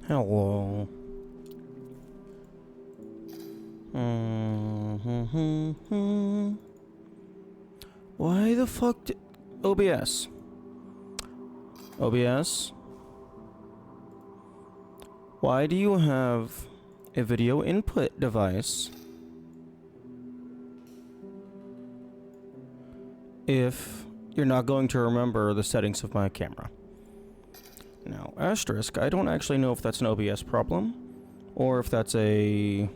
Hello. Why the fuck did... OBS. OBS? Why do you have a video input device if you're not going to remember the settings of my camera? Now, asterisk, I don't actually know if that's an OBS problem or if that's a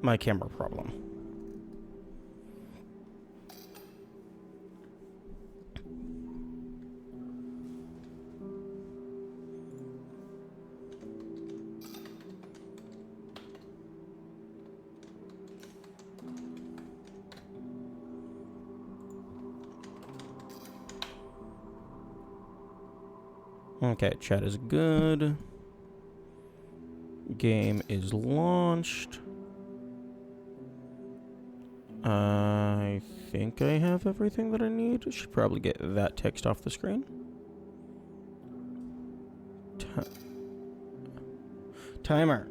my camera problem. Okay, chat is good. Game is launched. I think I have everything that I need. Should probably get that text off the screen. Timer.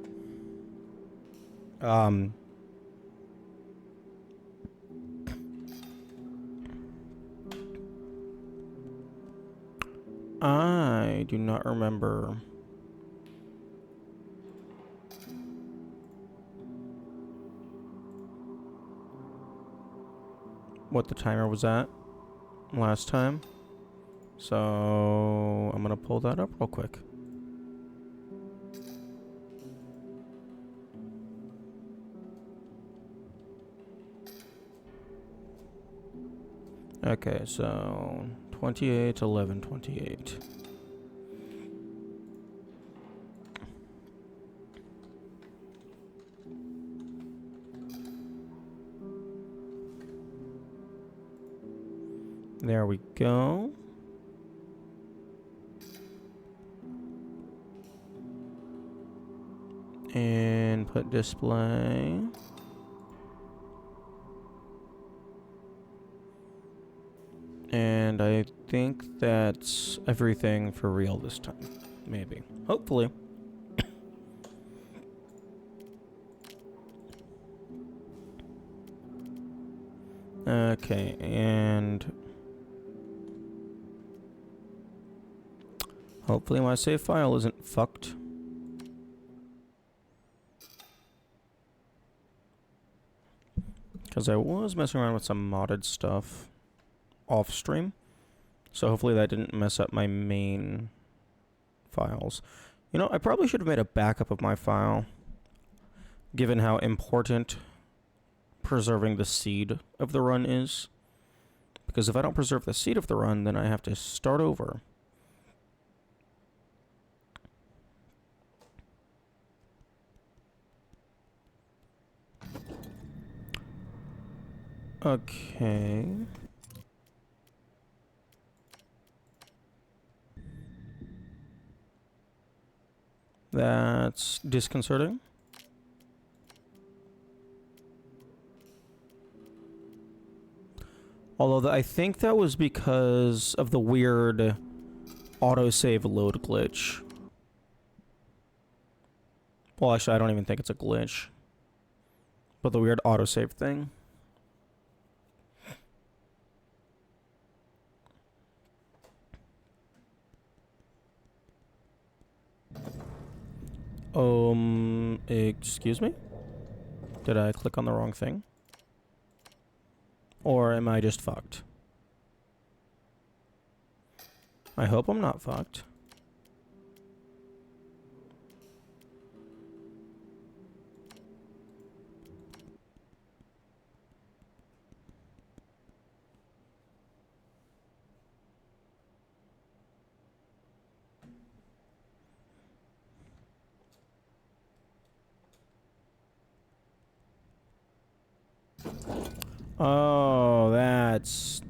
I do not remember what the timer was at last time, so I'm gonna pull that up real quick. Okay, so 28, 11, 28. There we go. Input display. And I think that's everything for real this time. Maybe. Hopefully. Okay, and hopefully my save file isn't fucked. Because I was messing around with some modded stuff off stream. So hopefully that didn't mess up my main files. You know, I probably should have made a backup of my file, given how important preserving the seed of the run is. Because if I don't preserve the seed of the run, then I have to start over. Okay. That's disconcerting. Although I think that was because of the weird autosave load glitch. Well, actually, I don't even think it's a glitch. But the weird autosave thing. Excuse me? Did I click on the wrong thing? Or am I just fucked? I hope I'm not fucked. Oh, that's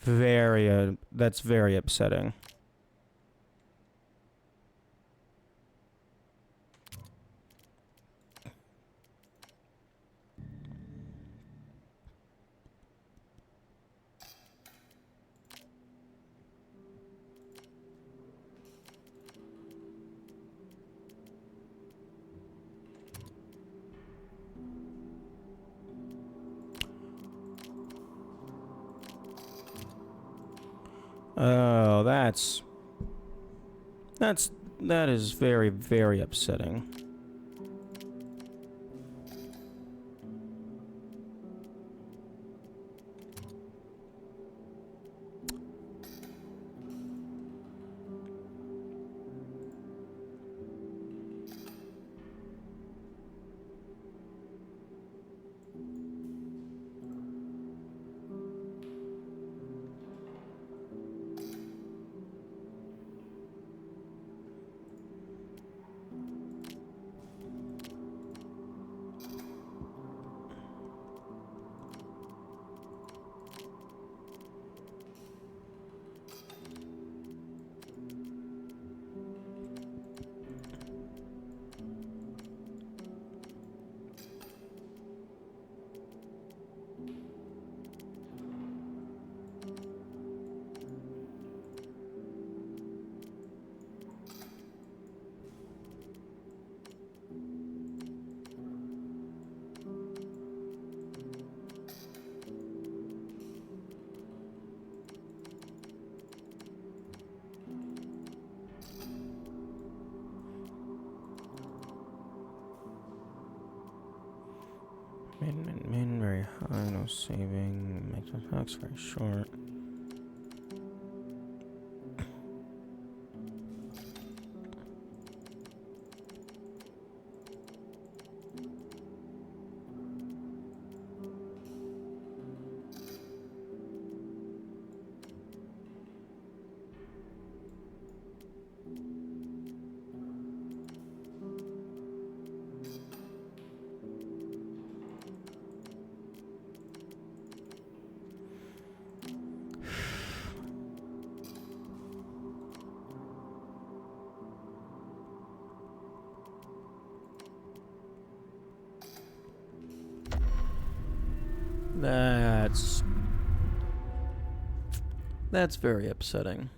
very upsetting. Oh, that is very, very upsetting. Min, very high, no saving, makes attacks very short. That's very upsetting.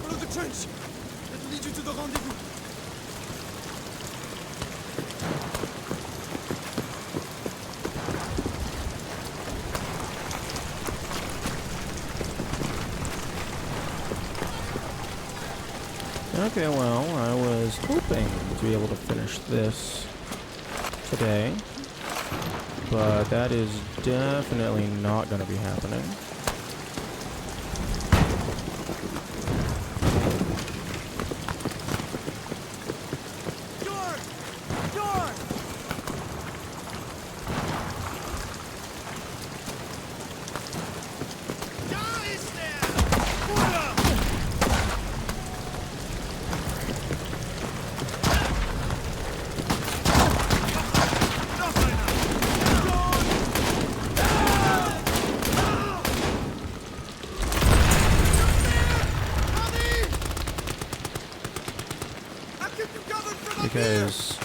Follow the trench! That'll lead you to the rendezvous. Okay, well, I was hoping to be able to finish this today, but that is definitely not going to be happening. Because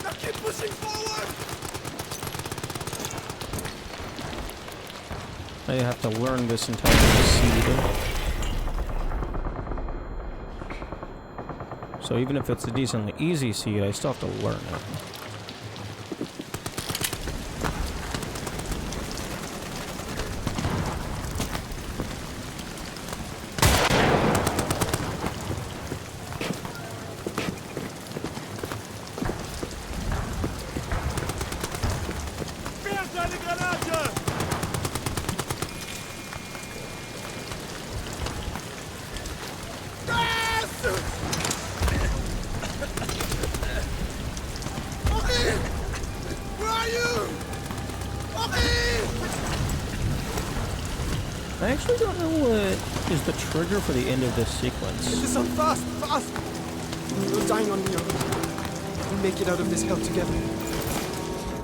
now keep pushing forward. I have to learn this entire seed. So even if it's a decently easy seed, I still have to learn it. I actually don't know what is the trigger for the end of this sequence. Get this on fast, fast! You're dying on me, Henri. We'll make it out of this hell together.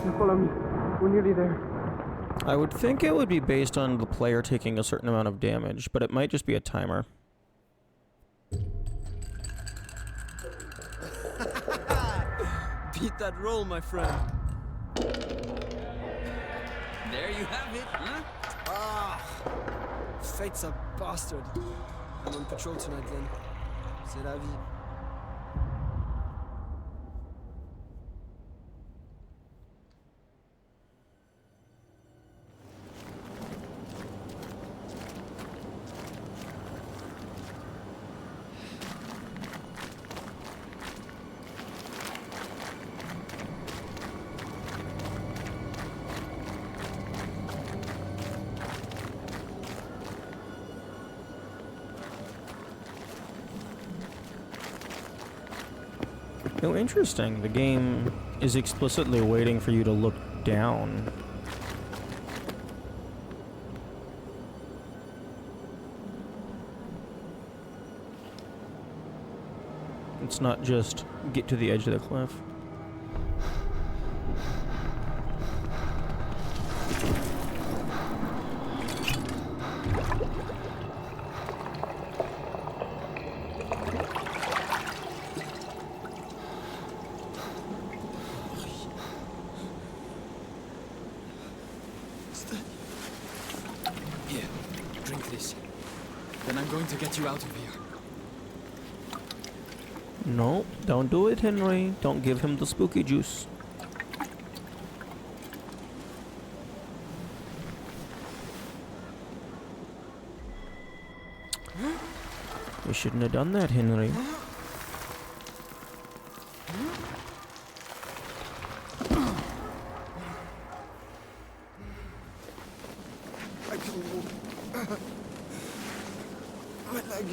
Now follow me. We're nearly there. I would think it would be based on the player taking a certain amount of damage, but it might just be a timer. Beat that roll, my friend. There you have it, huh? Ah, fate's a bastard. I'm on patrol tonight then. C'est la vie. Oh, interesting. The game is explicitly waiting for you to look down. It's not just get to the edge of the cliff. Here, drink this. Then I'm going to get you out of here. No, don't do it, Henry. Don't give him the spooky juice. You shouldn't have done that, Henry. I can move. My leg.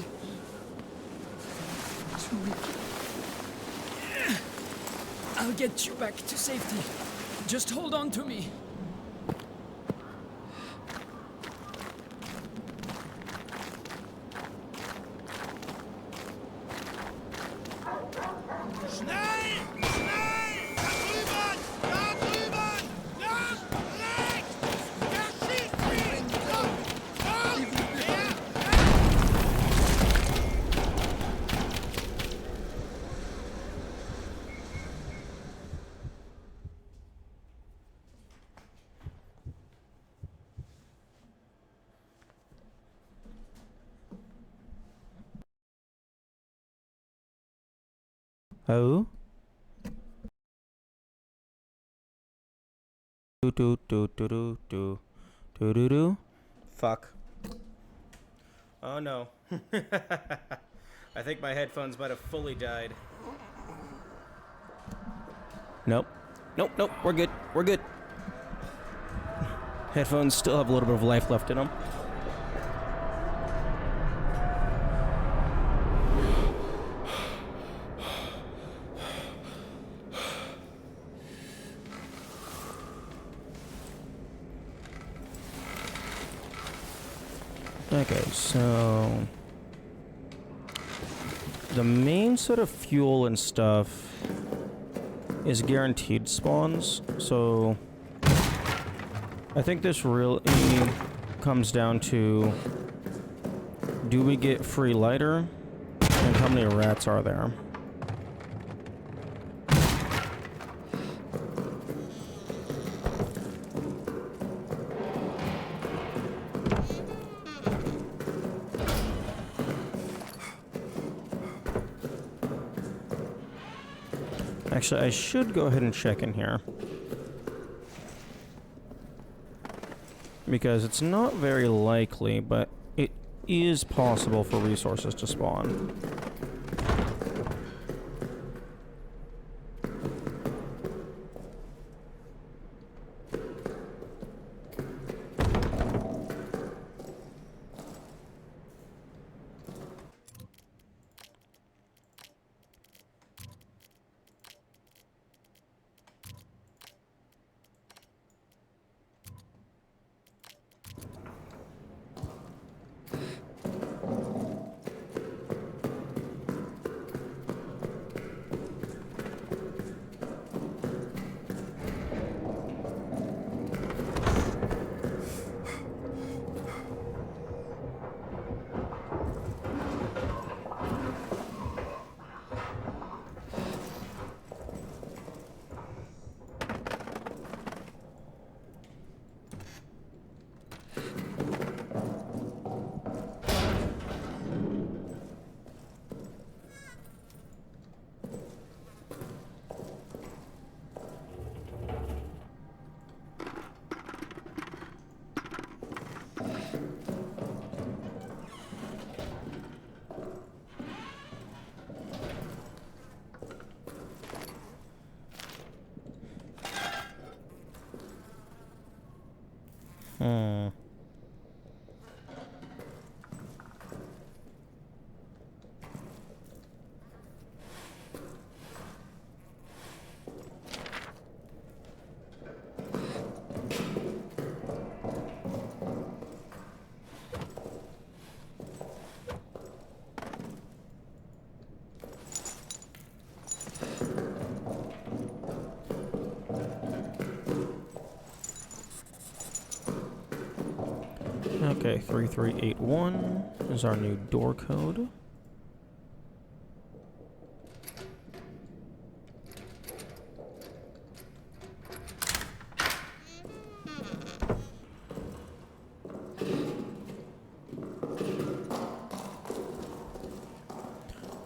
Too weak. I'll get you back to safety. Just hold on to me. Oh? Do. Fuck. Oh no. I think my headphones might have fully died. Nope. Nope. We're good. Headphones still have a little bit of life left in them. Okay, so the main set of fuel and stuff is guaranteed spawns, so I think this really comes down to, do we get free lighter, and how many rats are there? Actually, I should go ahead and check in here. Because it's not very likely, but it is possible for resources to spawn. Hmm. Okay, 3381 is our new door code.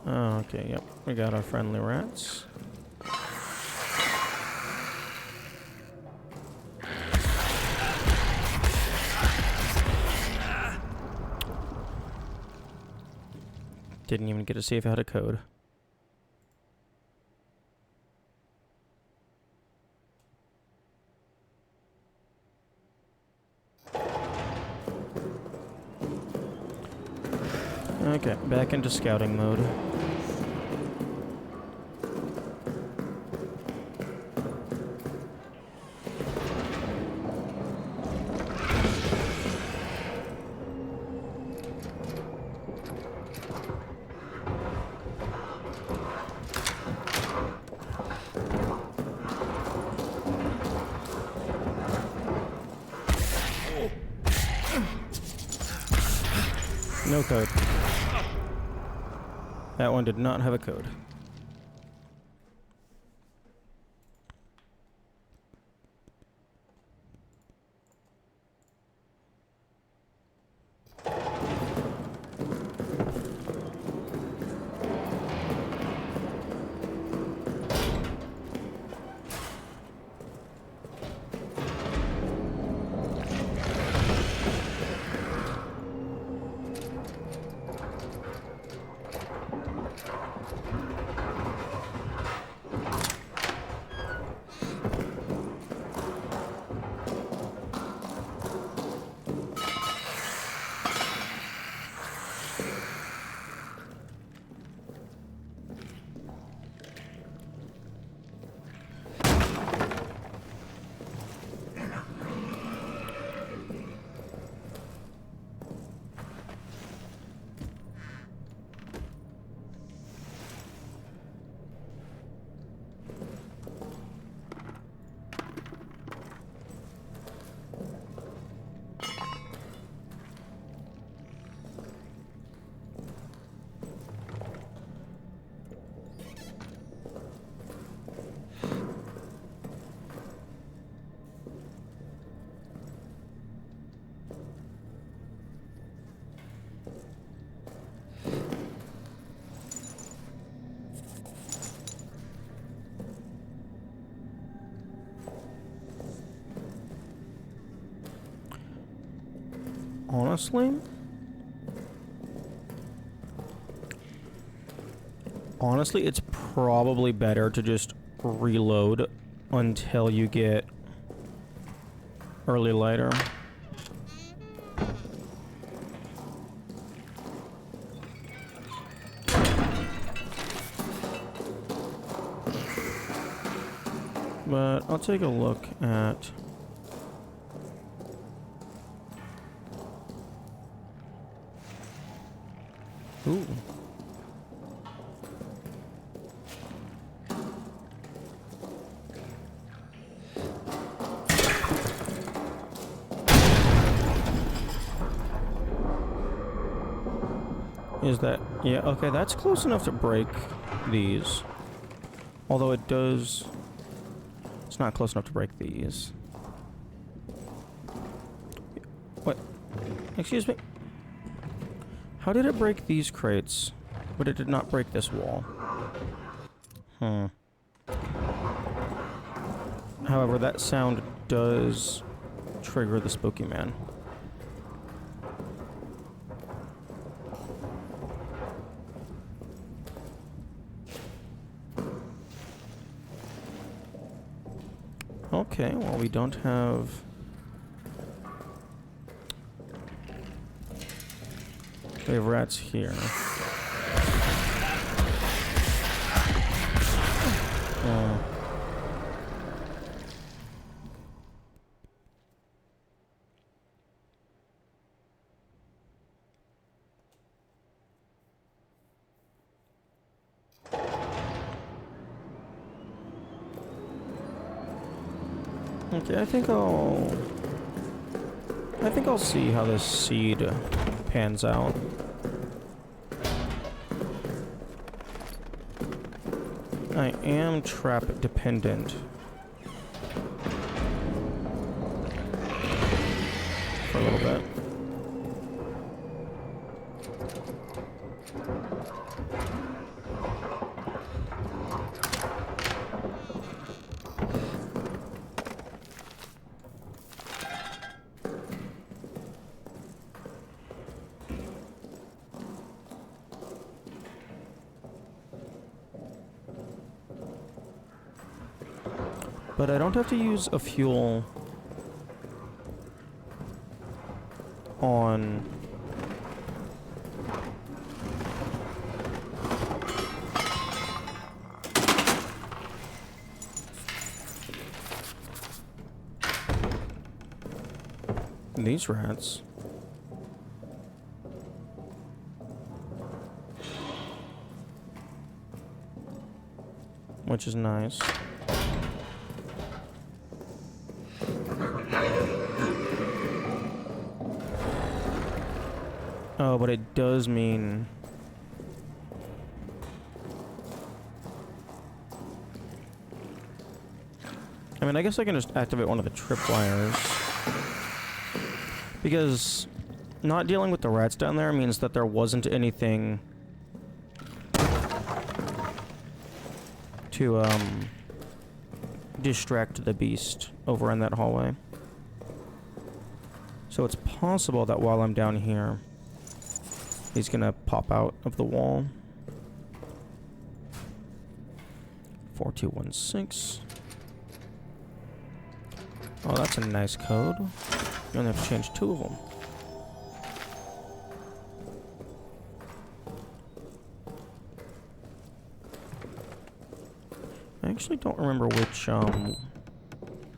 Okay, yep, we got our friendly rats. Didn't even get to see if it had a code. Okay, back into scouting mode. No code. That one did not have a code. Honestly, it's probably better to just reload until you get early lighter. But I'll take a look at... Ooh. Is that... Yeah, okay, that's close enough to break these. Although it does... It's not close enough to break these. What? Excuse me? How did it break these crates, but it did not break this wall? However, that sound does trigger the spooky man. Okay, well, we don't have We have rats here. Okay, I think I'll see how this seed pans out. I am trap dependent. For a little bit. But I don't have to use a fuel on these rats. Which is nice. Oh, but it does mean... I mean, I guess I can just activate one of the tripwires. Because not dealing with the rats down there means that there wasn't anything to, distract the beast over in that hallway. So it's possible that while I'm down here, he's gonna pop out of the wall. 4216. Oh, that's a nice code. You only have to change 2 of them. I actually don't remember which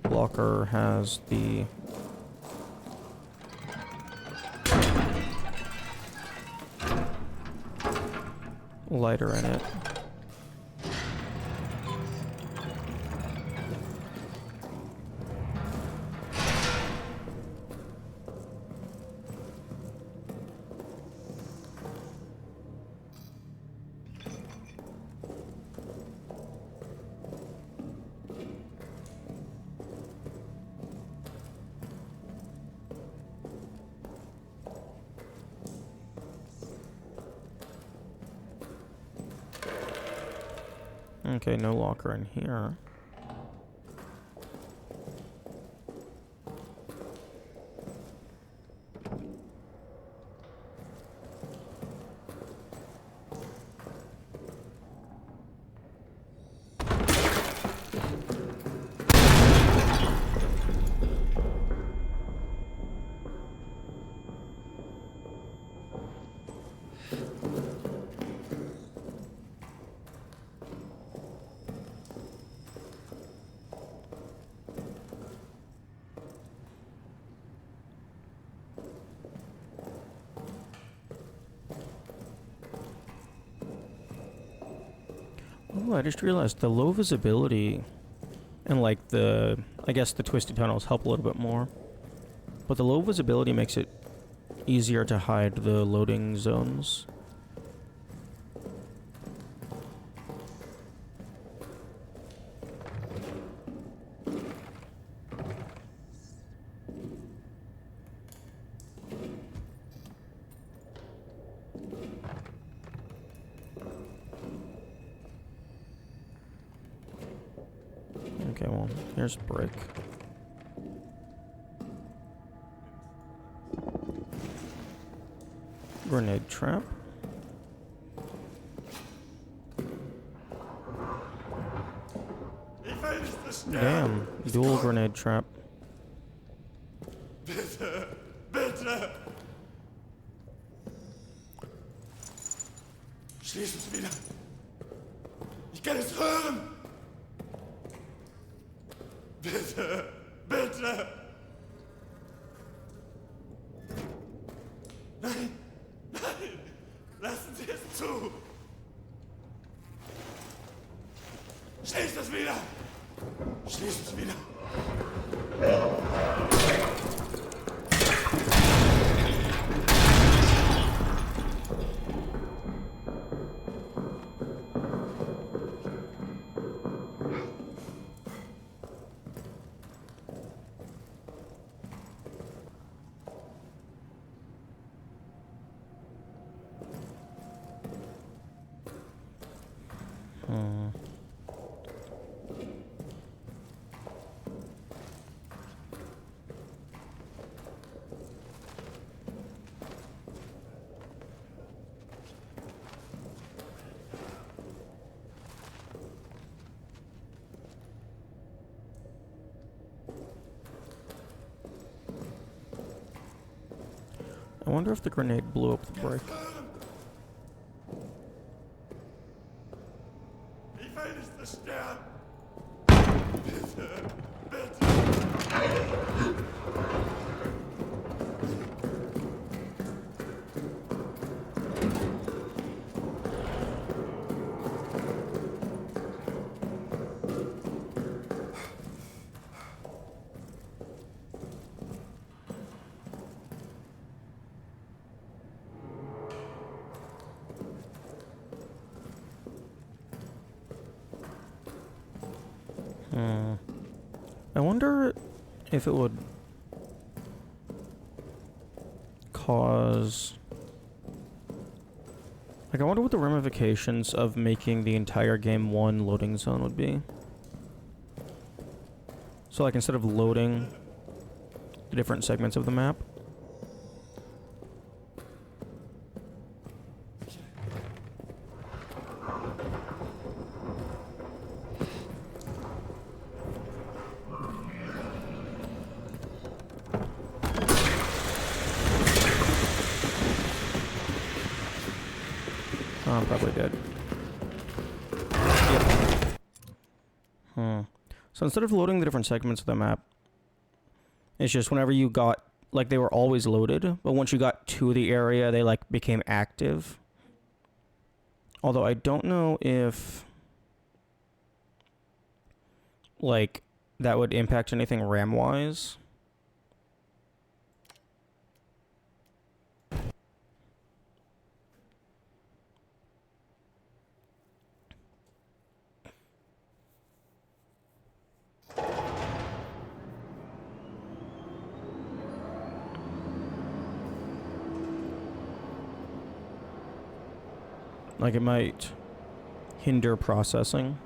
locker has the lighter in it. Okay, no locker in here. Oh, I just realized the low visibility and like I guess the twisted tunnels help a little bit more. But the low visibility makes it easier to hide the loading zones. Okay, well, here's brick. Grenade trap. Damn, dual grenade trap. Schließen Sie wieder. Ich kann es hören. Bitte, bitte. Nein, nein, lassen Sie es zu. Schließt es wieder. Schließt es wieder. I wonder if the grenade blew up the brick. Ich will nicht zerstören. Bitte, bitte. I wonder if it would cause... Like, I wonder what the ramifications of making the entire game one loading zone would be. So, like, instead of loading the different segments of the map, oh, I'm probably dead. Yep. So instead of loading the different segments of the map, it's just whenever you got, like, they were always loaded, but once you got to the area, they, like, became active. Although I don't know if, like, that would impact anything RAM-wise. Like, it might hinder processing.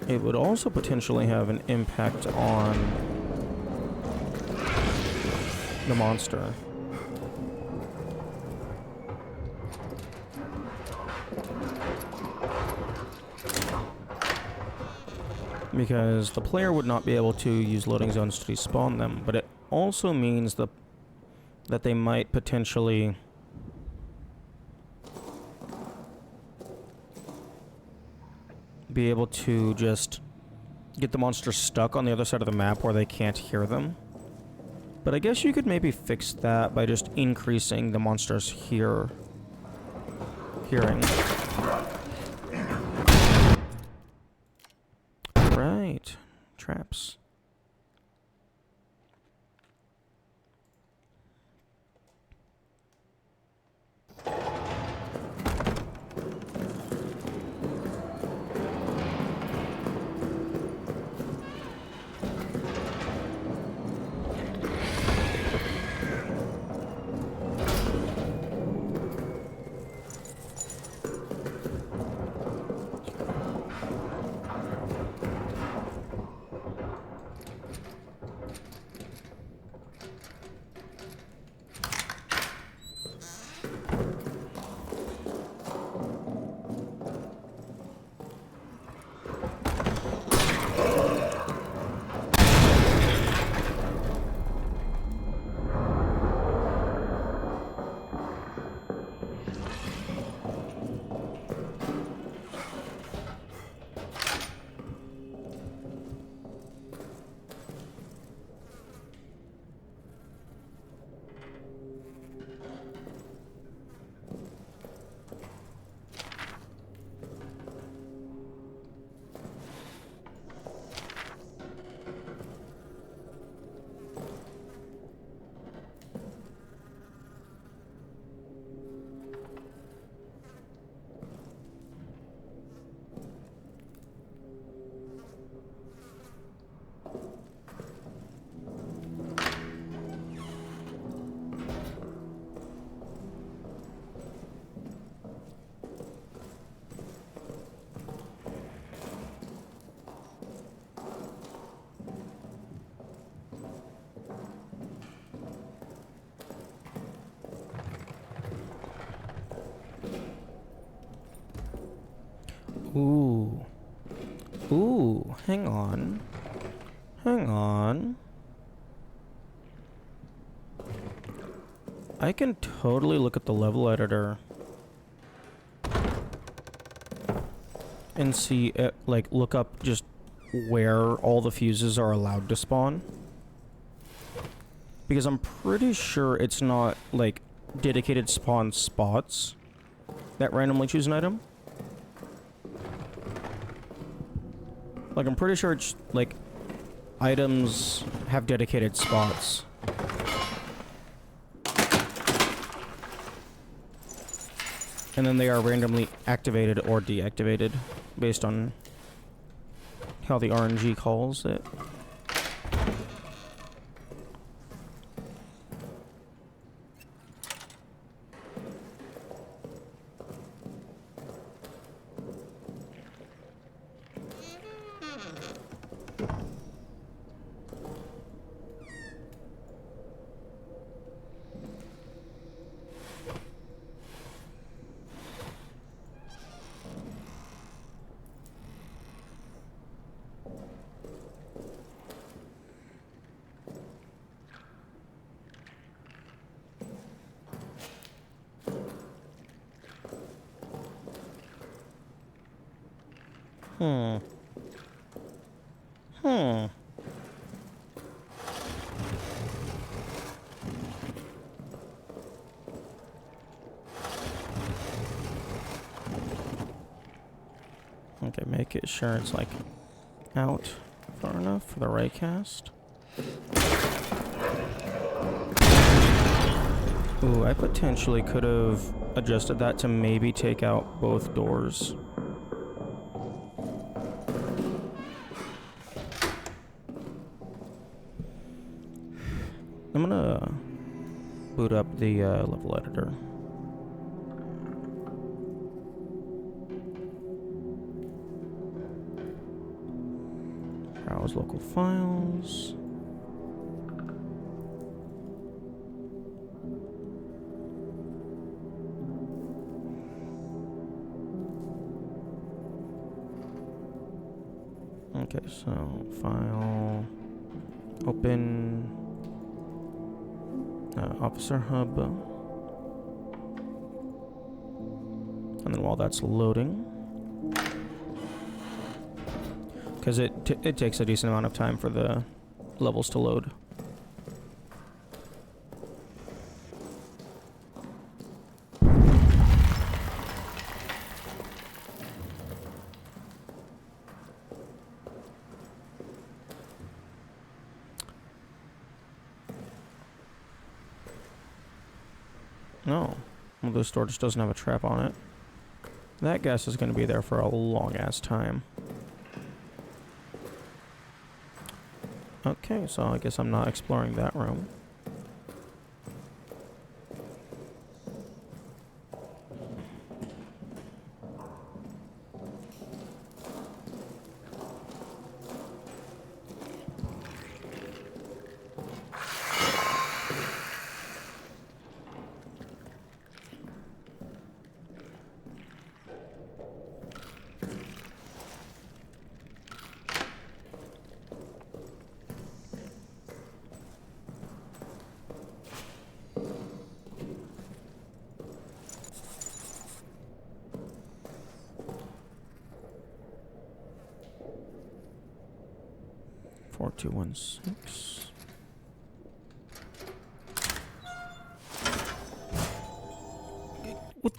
It would also potentially have an impact on the monster. Because the player would not be able to use loading zones to despawn them, but it also means that they might potentially be able to just get the monsters stuck on the other side of the map where they can't hear them. But I guess you could maybe fix that by just increasing the monsters' hearing. Right. Traps. Ooh. Ooh, hang on. Hang on. I can totally look at the level editor and see it, like, look up just where all the fuses are allowed to spawn. Because I'm pretty sure it's not, like, dedicated spawn spots that randomly choose an item. Like, I'm pretty sure it's, like, items have dedicated spots. And then they are randomly activated or deactivated based on how the RNG calls it. Hmm. Hmm. Okay, make it sure it's, like, out far enough for the raycast. Ooh, I potentially could have adjusted that to maybe take out both doors. I'm gonna boot up the level editor. Browse local files. Okay, so file, open, Officer Hub, and then while that's loading, because it takes a decent amount of time for the levels to load. No. Well, this door just doesn't have a trap on it. That gas is going to be there for a long-ass time. Okay, so I guess I'm not exploring that room. Four, two, 1, 6. What?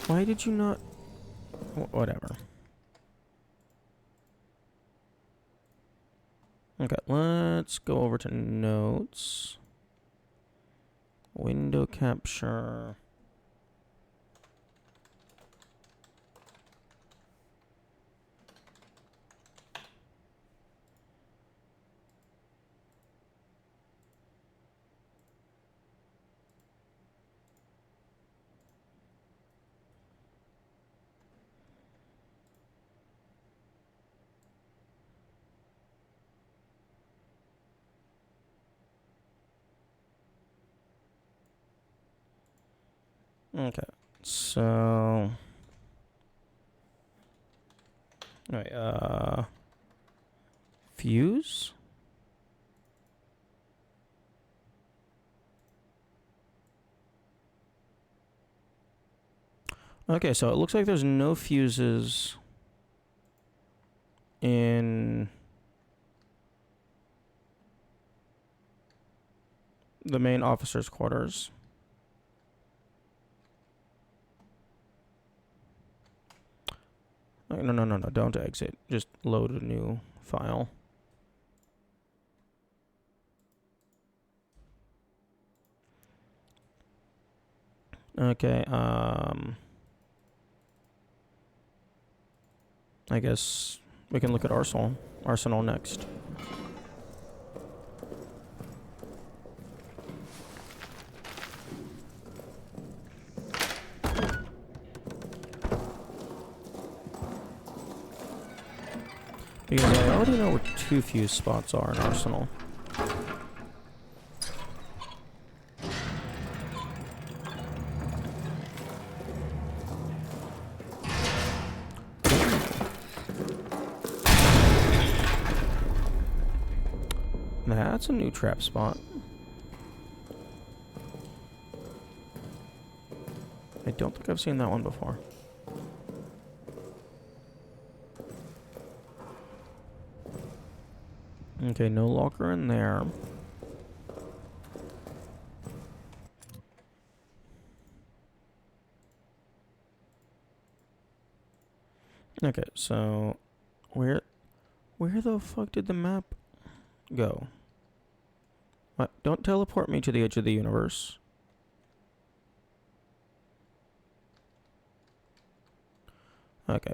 Why did you not? Whatever. Okay, let's go over to notes. Window capture. Okay, so Alright, fuse? Okay, so it looks like there's no fuses in the main officer's quarters. No, don't exit. Just load a new file. Okay, I guess we can look at Arsenal next. Because I already know where 2 fuse spots are in Arsenal. That's a new trap spot. I don't think I've seen that one before. Okay, no locker in there. Okay, so where the fuck did the map go? What? Don't teleport me to the edge of the universe. Okay.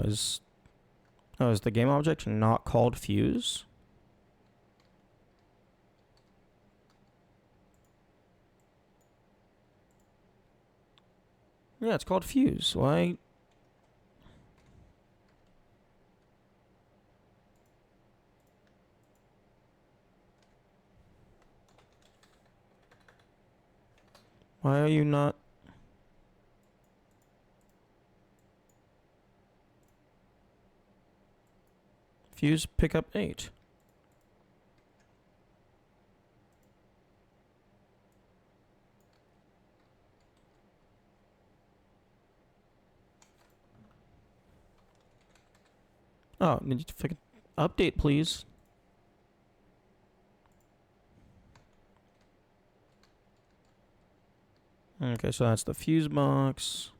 Is the game object not called fuse? Yeah, it's called fuse. Why? Why are you not? Fuse pickup 8. Oh, need you to fucking update, please. Okay, so that's the fuse box.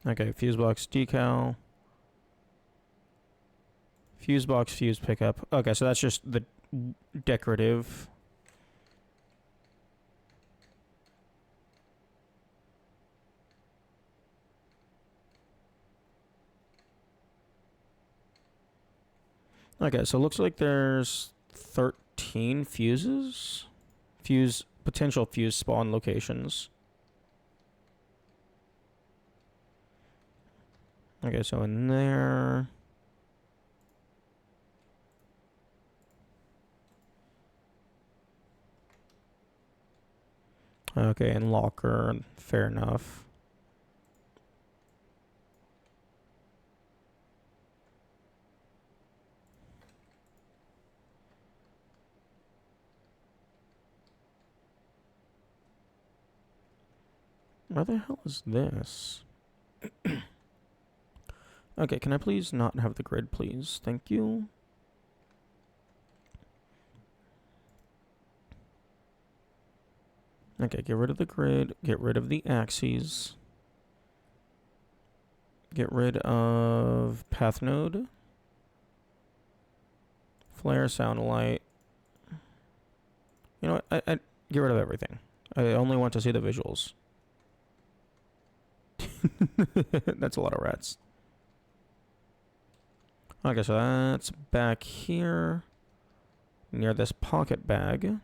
Okay, fuse box decal. Fuse box, fuse pickup. Okay, so that's just the decorative. Okay, so it looks like there's 13 fuses. Potential fuse spawn locations. Okay, so in there. Okay, and locker, fair enough. Where the hell is this? Okay, can I please not have the grid, please? Thank you. Okay, get rid of the grid. Get rid of the axes. Get rid of path node. Flare, sound light. You know what? I get rid of everything. I only want to see the visuals. That's a lot of rats. Okay, so that's back here near this pocket bag.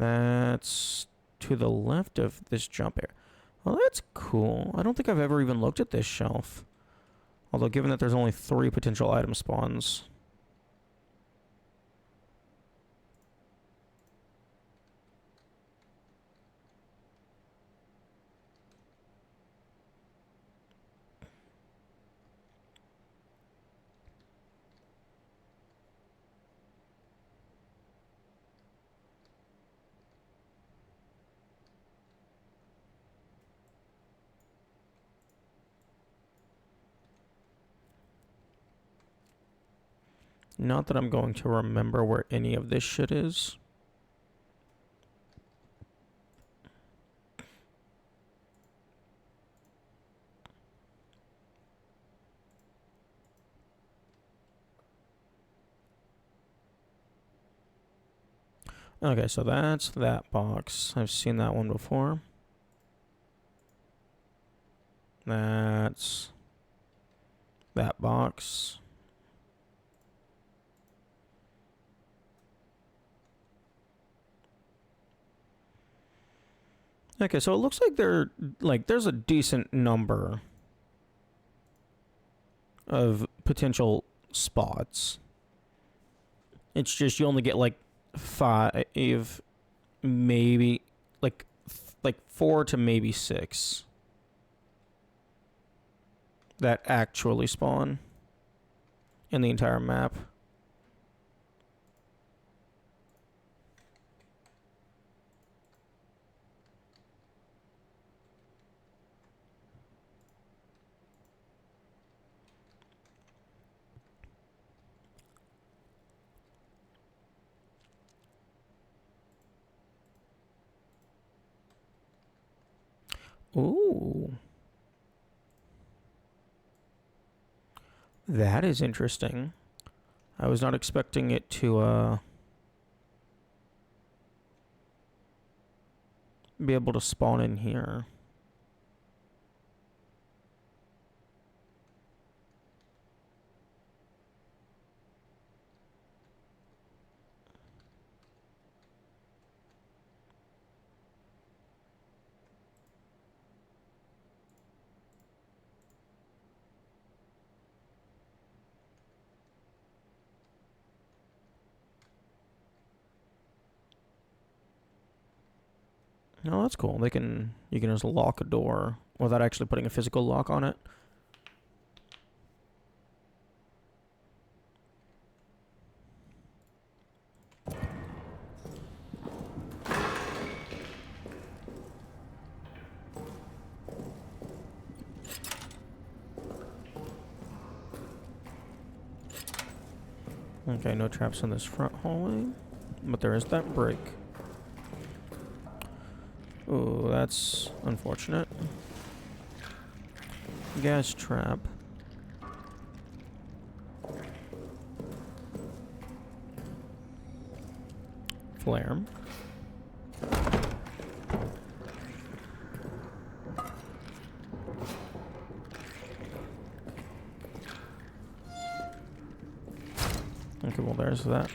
That's to the left of this jump area. Well, that's cool. I don't think I've ever even looked at this shelf. Although, given that there's only 3 potential item spawns. Not that I'm going to remember where any of this shit is. Okay, so that's that box. I've seen that one before. That's that box. Okay, so it looks like there's a decent number of potential spots. It's just you only get like 5, maybe like 4 to maybe 6 that actually spawn in the entire map. Ooh. That is interesting. I was not expecting it to be able to spawn in here. Oh, that's cool. You can just lock a door without actually putting a physical lock on it. Okay, no traps in this front hallway, but there is that break. Ooh, that's unfortunate. Gas trap. Flare. Okay, well there's that.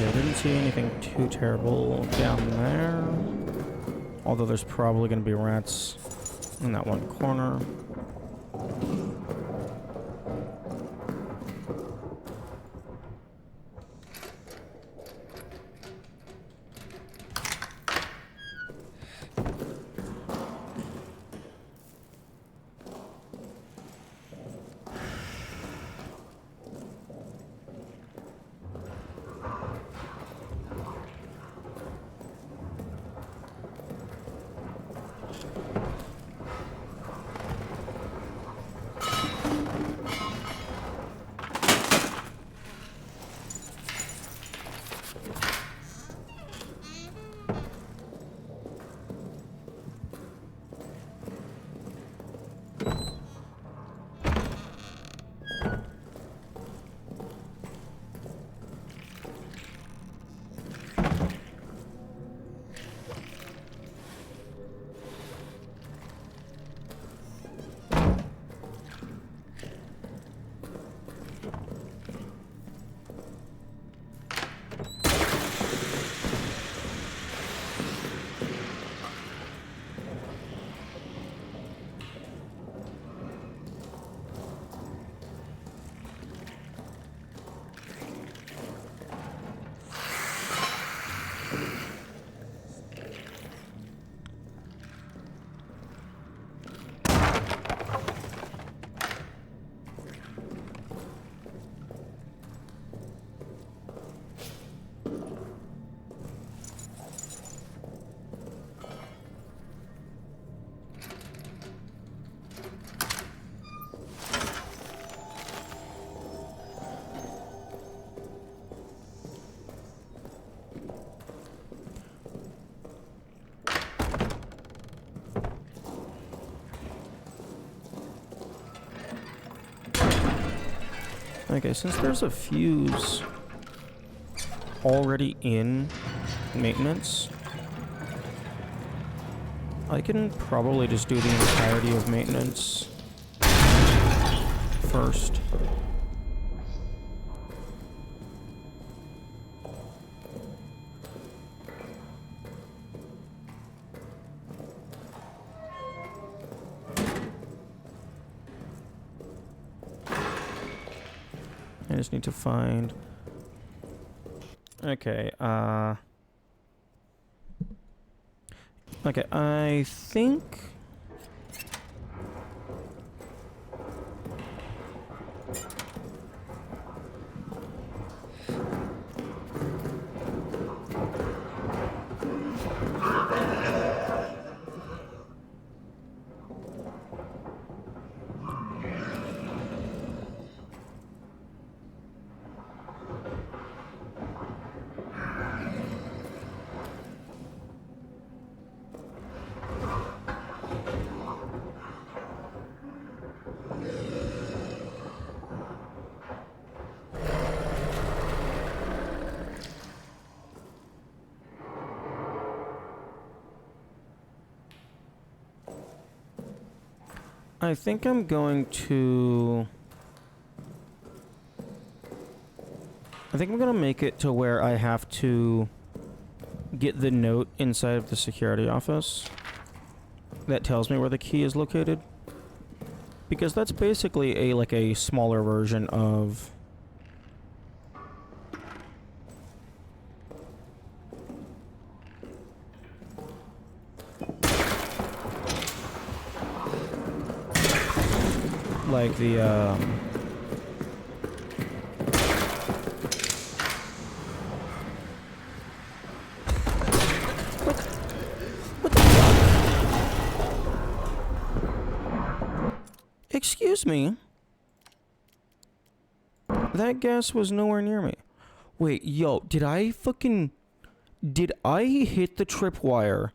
Okay, I didn't see anything too terrible down there. Although there's probably going to be rats in that one corner. Okay, since there's a fuse already in maintenance, I can probably just do the entirety of maintenance first. I just need to find... Okay, okay, I think... I think I'm going to... I think I'm going to make it to where I have to get the note inside of the security office that tells me where the key is located. Because that's basically like a smaller version of... like the, What the fuck? Excuse me? That gas was nowhere near me. Wait, yo, did I hit the tripwire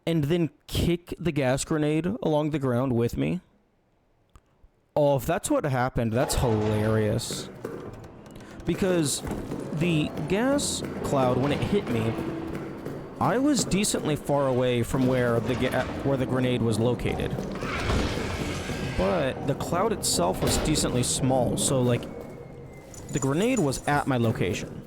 and then kick the gas grenade along the ground with me? Oh, if that's what happened, that's hilarious. Because the gas cloud, when it hit me, I was decently far away from where the grenade was located. But the cloud itself was decently small, so like the grenade was at my location.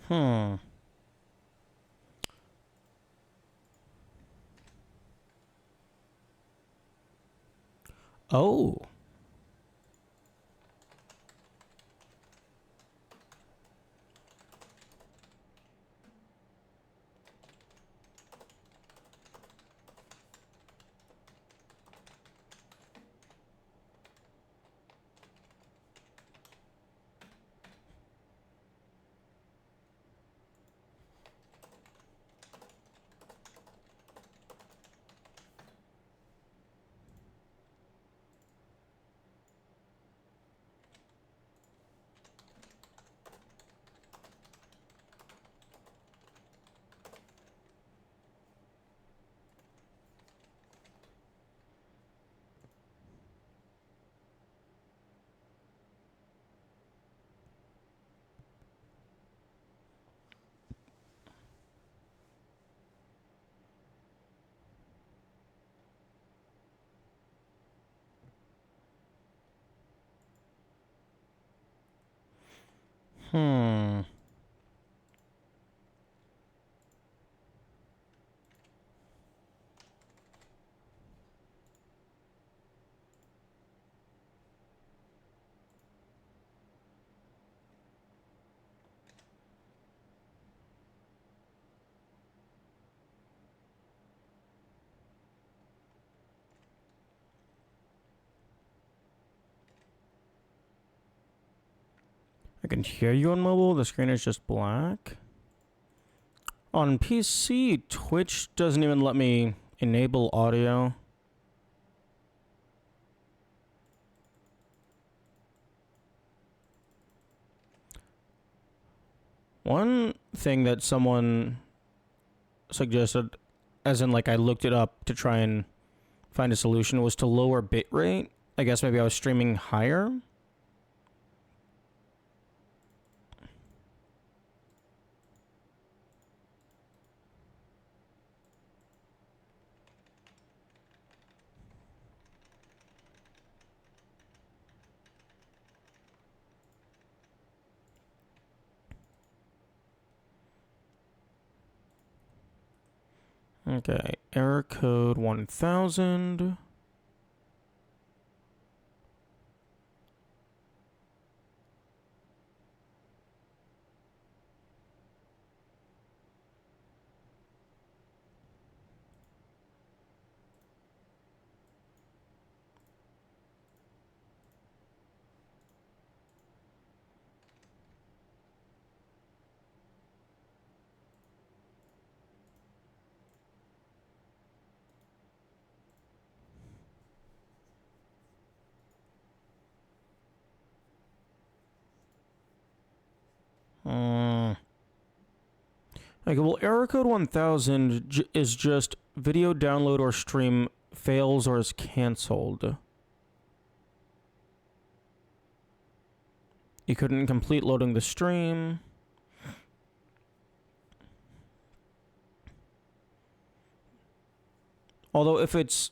Hmm. Oh. Hmm. I can hear you on mobile. The screen is just black. On PC, Twitch doesn't even let me enable audio. One thing that someone suggested, as in like I looked it up to try and find a solution, was to lower bitrate. I guess maybe I was streaming higher. Okay, error code 1000. Okay, well, error code 1000 is just video download or stream fails or is cancelled. You couldn't complete loading the stream. Although if it's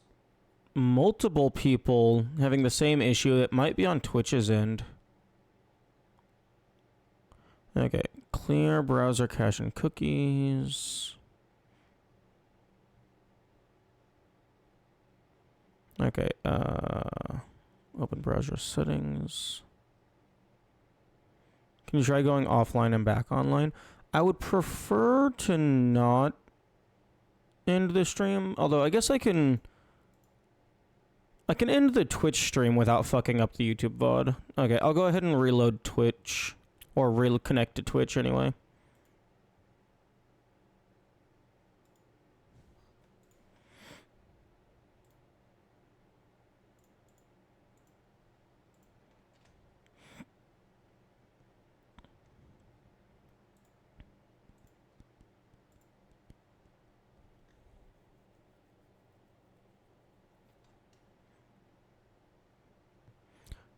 multiple people having the same issue, it might be on Twitch's end. Okay, clear browser cache and cookies. Okay, open browser settings. Can you try going offline and back online? I would prefer to not end the stream, although I guess I can end the Twitch stream without fucking up the YouTube VOD. Okay, I'll go ahead and reload Twitch. Or reconnect to Twitch anyway.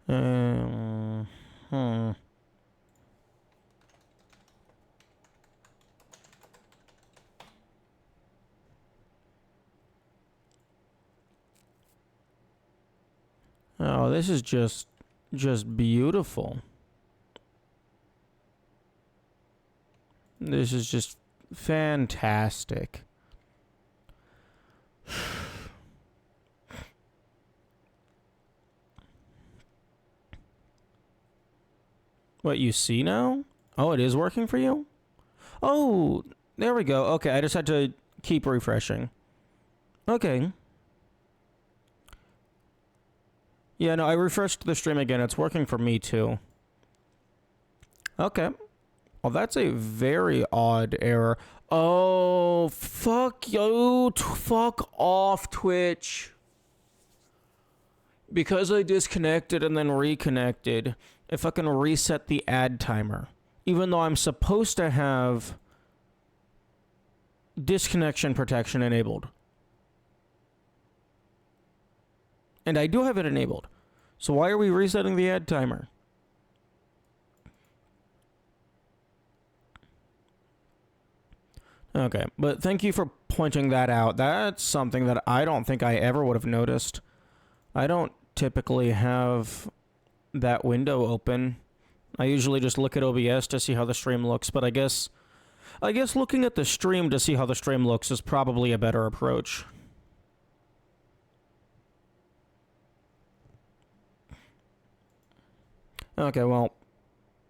Hmm. Oh, this is just beautiful. This is just fantastic. What, you see now? Oh, it is working for you? Oh, there we go. Okay, I just had to keep refreshing. Okay. Yeah, no, I refreshed the stream again. It's working for me too. Okay. Well, that's a very odd error. Oh, fuck you. Fuck off, Twitch. Because I disconnected and then reconnected, it fucking reset the ad timer. Even though I'm supposed to have disconnection protection enabled. And I do have it enabled. So why are we resetting the ad timer? Okay, but thank you for pointing that out. That's something that I don't think I ever would have noticed. I don't typically have that window open. I usually just look at OBS to see how the stream looks, but I guess looking at the stream to see how the stream looks is probably a better approach. Okay, well,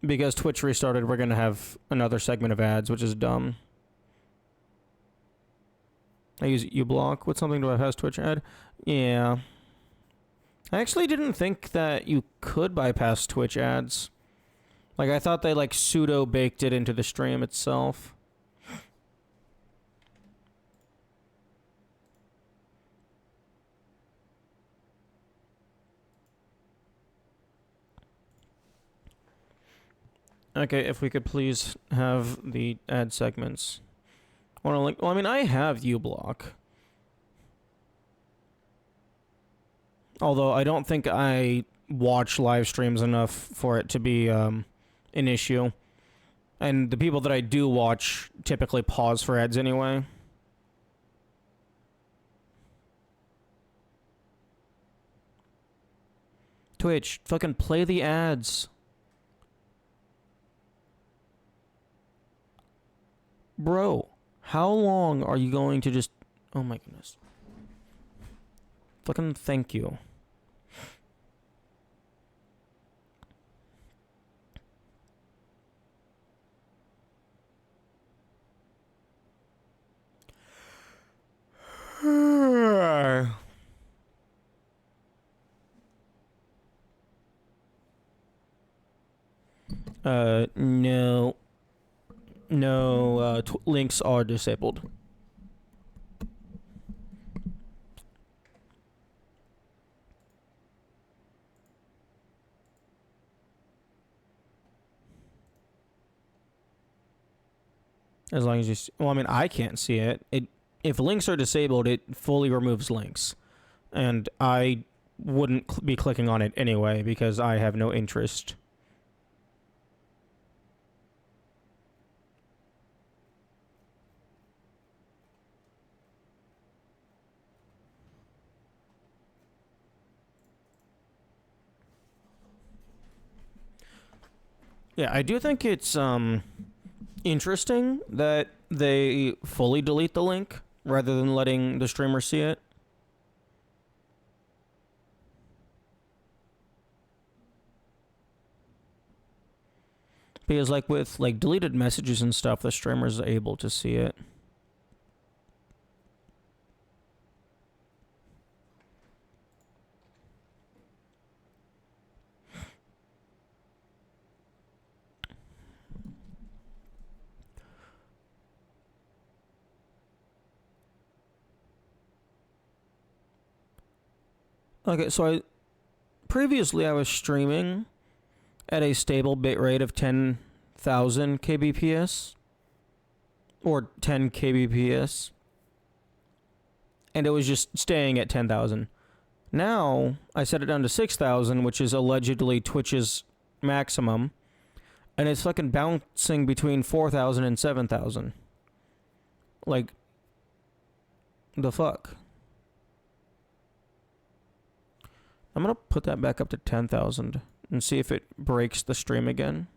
because Twitch restarted, we're going to have another segment of ads, which is dumb. I use uBlock with something to bypass Twitch ad? Yeah. I actually didn't think that you could bypass Twitch ads. Like, I thought they, like, pseudo-baked it into the stream itself. Okay, if we could please have the ad segments. Well, I mean, I have uBlock. Although I don't think I watch live streams enough for it to be an issue. And the people that I do watch typically pause for ads anyway. Twitch, fucking play the ads. Bro, how long are you going to just... Oh my goodness. Fucking thank you. No. No, links are disabled. As long as you... Well, I mean, I can't see it. If links are disabled, it fully removes links. And I wouldn't be clicking on it anyway, because I have no interest. Yeah, I do think it's interesting that they fully delete the link rather than letting the streamer see it. Because like with like deleted messages and stuff, the streamer's able to see it. Okay, so previously I was streaming at a stable bitrate of 10,000 kbps or 10 kbps, and it was just staying at 10,000. Now I set it down to 6,000, which is allegedly Twitch's maximum, and it's fucking bouncing between 4,000 and 7,000. Like, the fuck? I'm gonna put that back up to 10,000 and see if it breaks the stream again.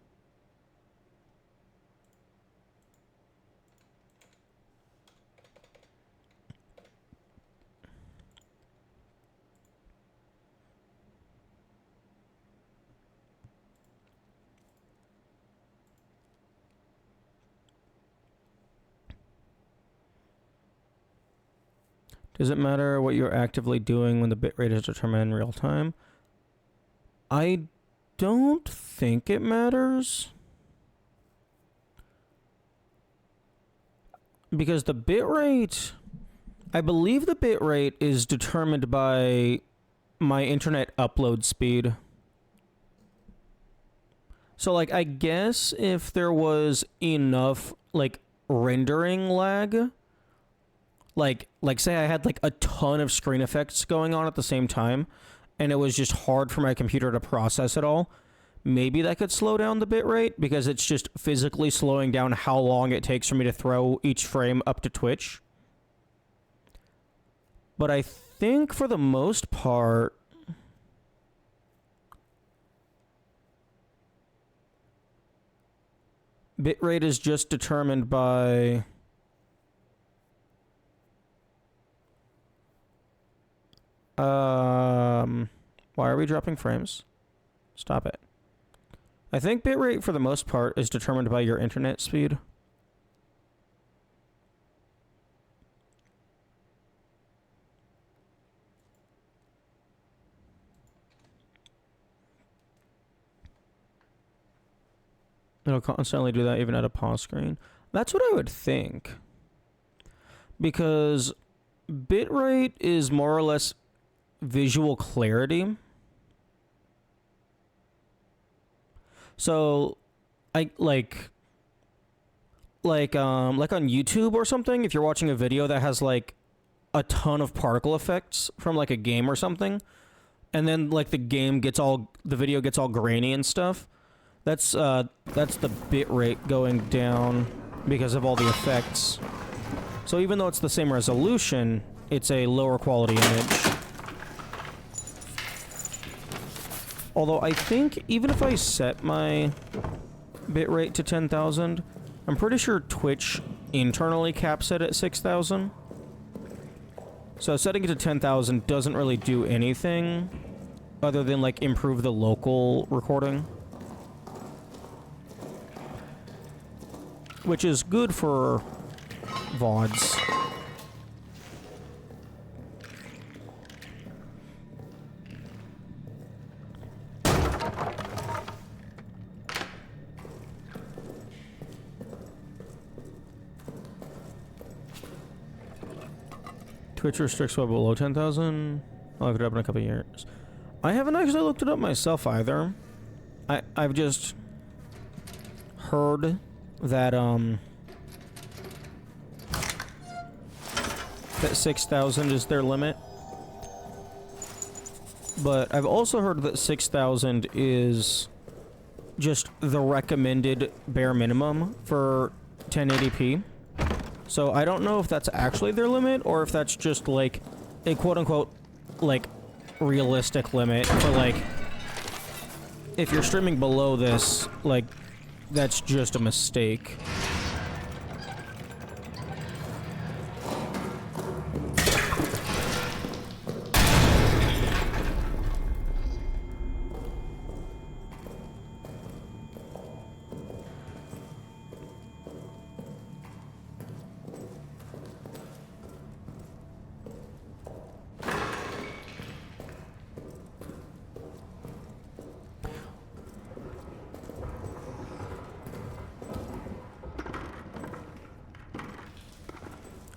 Does it matter what you're actively doing when the bitrate is determined in real time? I don't think it matters. Because the bitrate... I believe the bitrate is determined by my internet upload speed. So, like, I guess if there was enough, like, rendering lag... Like say I had like a ton of screen effects going on at the same time, and it was just hard for my computer to process it all. Maybe that could slow down the bitrate because it's just physically slowing down how long it takes for me to throw each frame up to Twitch. But I think for the most part, bitrate is just determined by... Why are we dropping frames? Stop it. I think bitrate for the most part is determined by your internet speed. It'll constantly do that even at a pause screen. That's what I would think. Because bitrate is more or less visual clarity. So I like on YouTube or something, if you're watching a video that has like a ton of particle effects from like a game or something, and then like the video gets all grainy and stuff, that's the bitrate going down because of all the effects. So even though it's the same resolution, it's a lower quality image. Although I think even if I set my bitrate to 10,000, I'm pretty sure Twitch internally caps it at 6,000. So setting it to 10,000 doesn't really do anything other than like improve the local recording. Which is good for VODs. Twitch restricts well below 10,000. I'll look it up in a couple of years. I haven't actually looked it up myself either. I've just heard that that 6,000 is their limit. But I've also heard that 6,000 is just the recommended bare minimum for 1080p. So I don't know if that's actually their limit or if that's just like a quote-unquote like realistic limit for like if you're streaming below this, like that's just a mistake.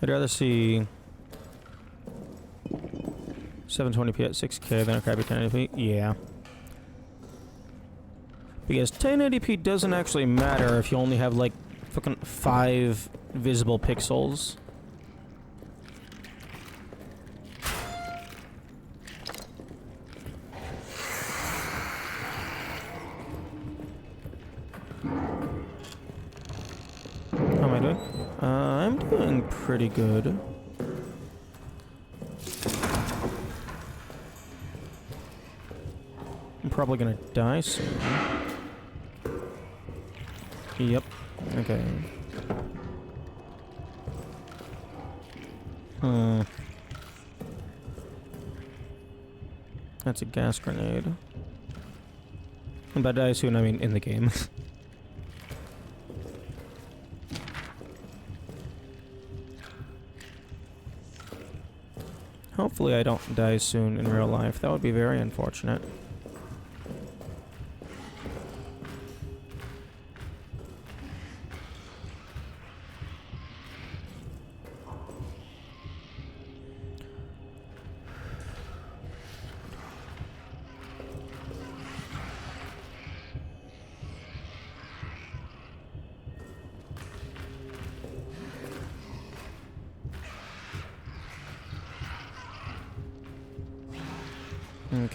I'd rather see 720p at 6K than a crappy 1080p. Yeah. Because 1080p doesn't actually matter if you only have like fucking 5 visible pixels. How am I doing? I'm doing pretty good. I'm probably gonna die soon. Yep. Okay. That's a gas grenade. And by die soon, I mean in the game. Hopefully I don't die soon in real life. That would be very unfortunate.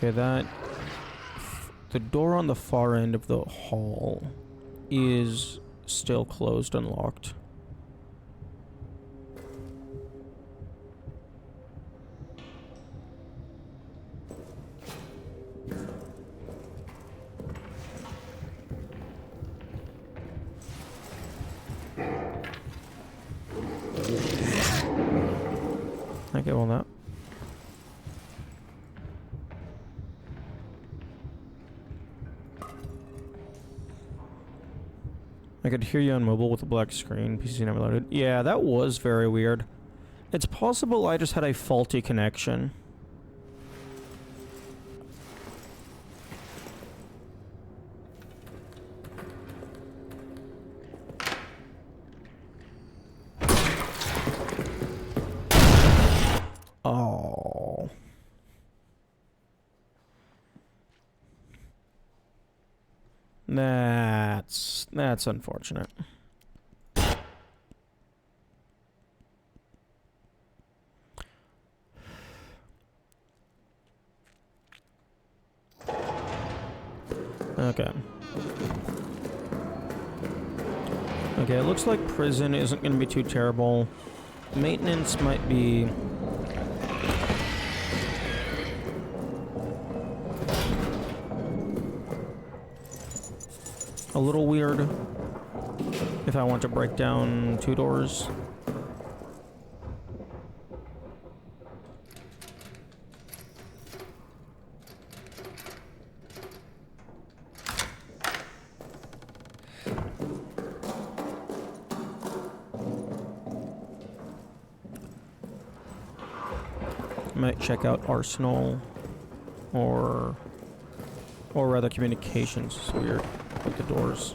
Okay, the door on the far end of the hall is still closed and locked. Okay, well that. I could hear you on mobile with a black screen. PC never loaded. Yeah, that was very weird. It's possible I just had a faulty connection. Oh. That's unfortunate. Okay. Okay, it looks like prison isn't going to be too terrible. Maintenance might be... a little weird if I want to break down 2 doors. Might check out Arsenal or rather communications. It's weird with the doors.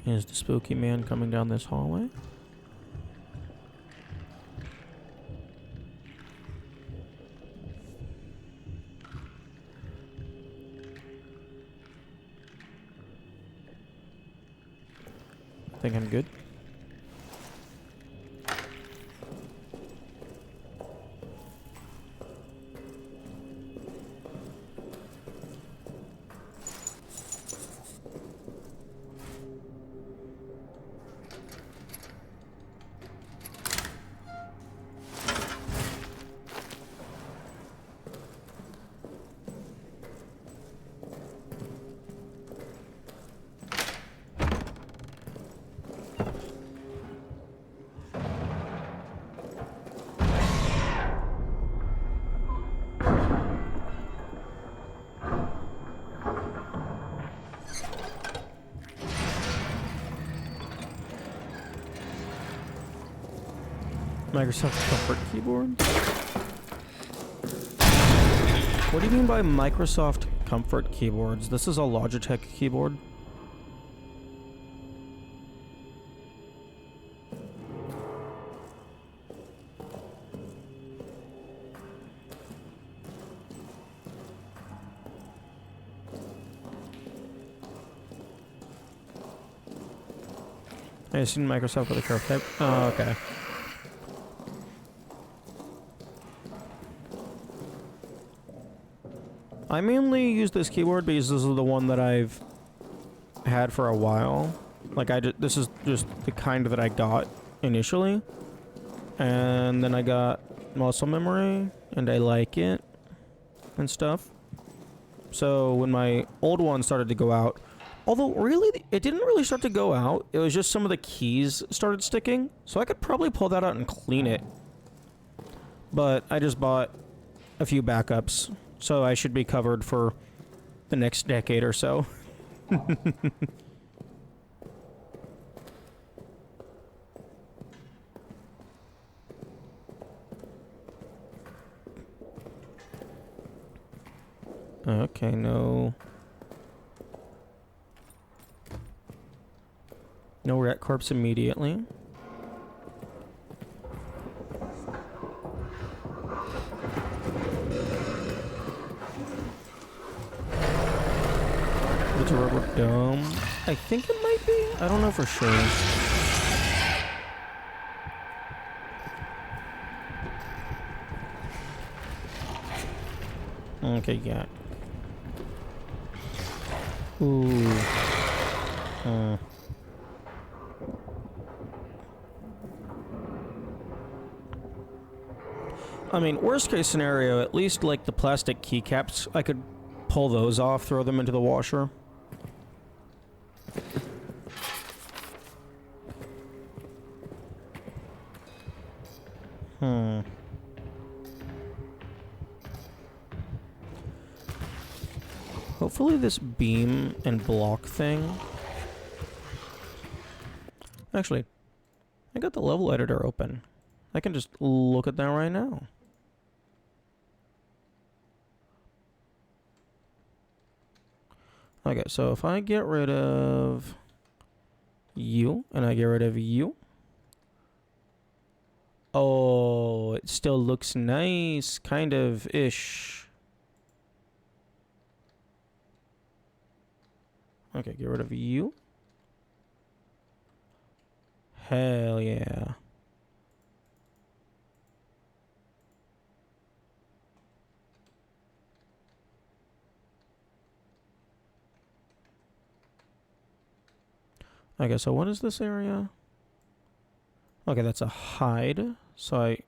Is the spooky man coming down this hallway? I think I'm good. Microsoft Comfort keyboard? What do you mean by Microsoft Comfort keyboards? This is a Logitech keyboard. I assume Microsoft with a curve type. Oh, okay. I mainly use this keyboard because this is the one that I've had for a while. Like, this is just the kind that I got initially. And then I got muscle memory, and I like it and stuff. So when my old one started to go out, although really, it didn't really start to go out. It was just some of the keys started sticking. So I could probably pull that out and clean it. But I just bought a few backups. So I should be covered for the next decade or so. Okay, no. No rat corpse immediately. It's a rubber dome. I think it might be. I don't know for sure. Okay, yeah. Ooh. I mean, worst case scenario, at least like the plastic keycaps, I could pull those off, throw them into the washer. Hopefully this beam and block thing... Actually, I got the level editor open. I can just look at that right now. Okay, so if I get rid of you, and I get rid of you... Oh, it still looks nice, kind of-ish. Okay, get rid of you. Hell yeah. Okay, so what is this area? Okay, that's a hide. So I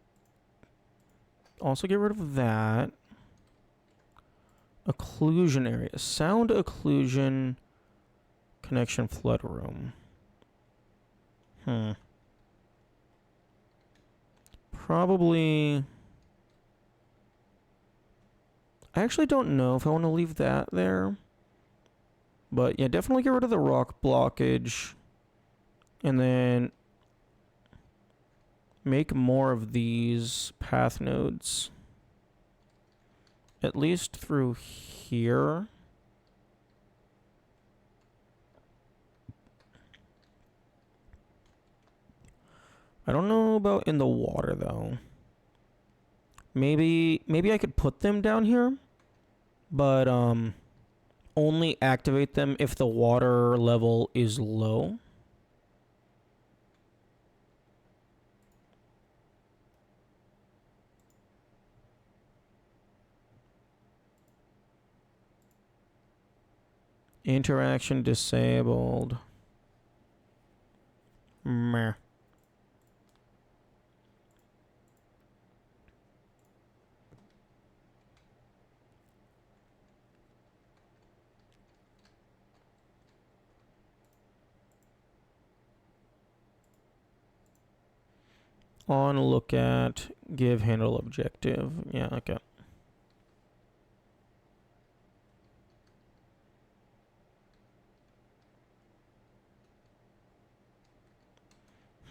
also get rid of that. Occlusion area. Sound occlusion connection flood room. Probably... I actually don't know if I want to leave that there. But yeah, definitely get rid of the rock blockage. And then make more of these path nodes. At least through here. I don't know about in the water though. Maybe I could put them down here, but only activate them if the water level is low. Interaction disabled. Meh. On look at, give handle objective. Yeah, okay.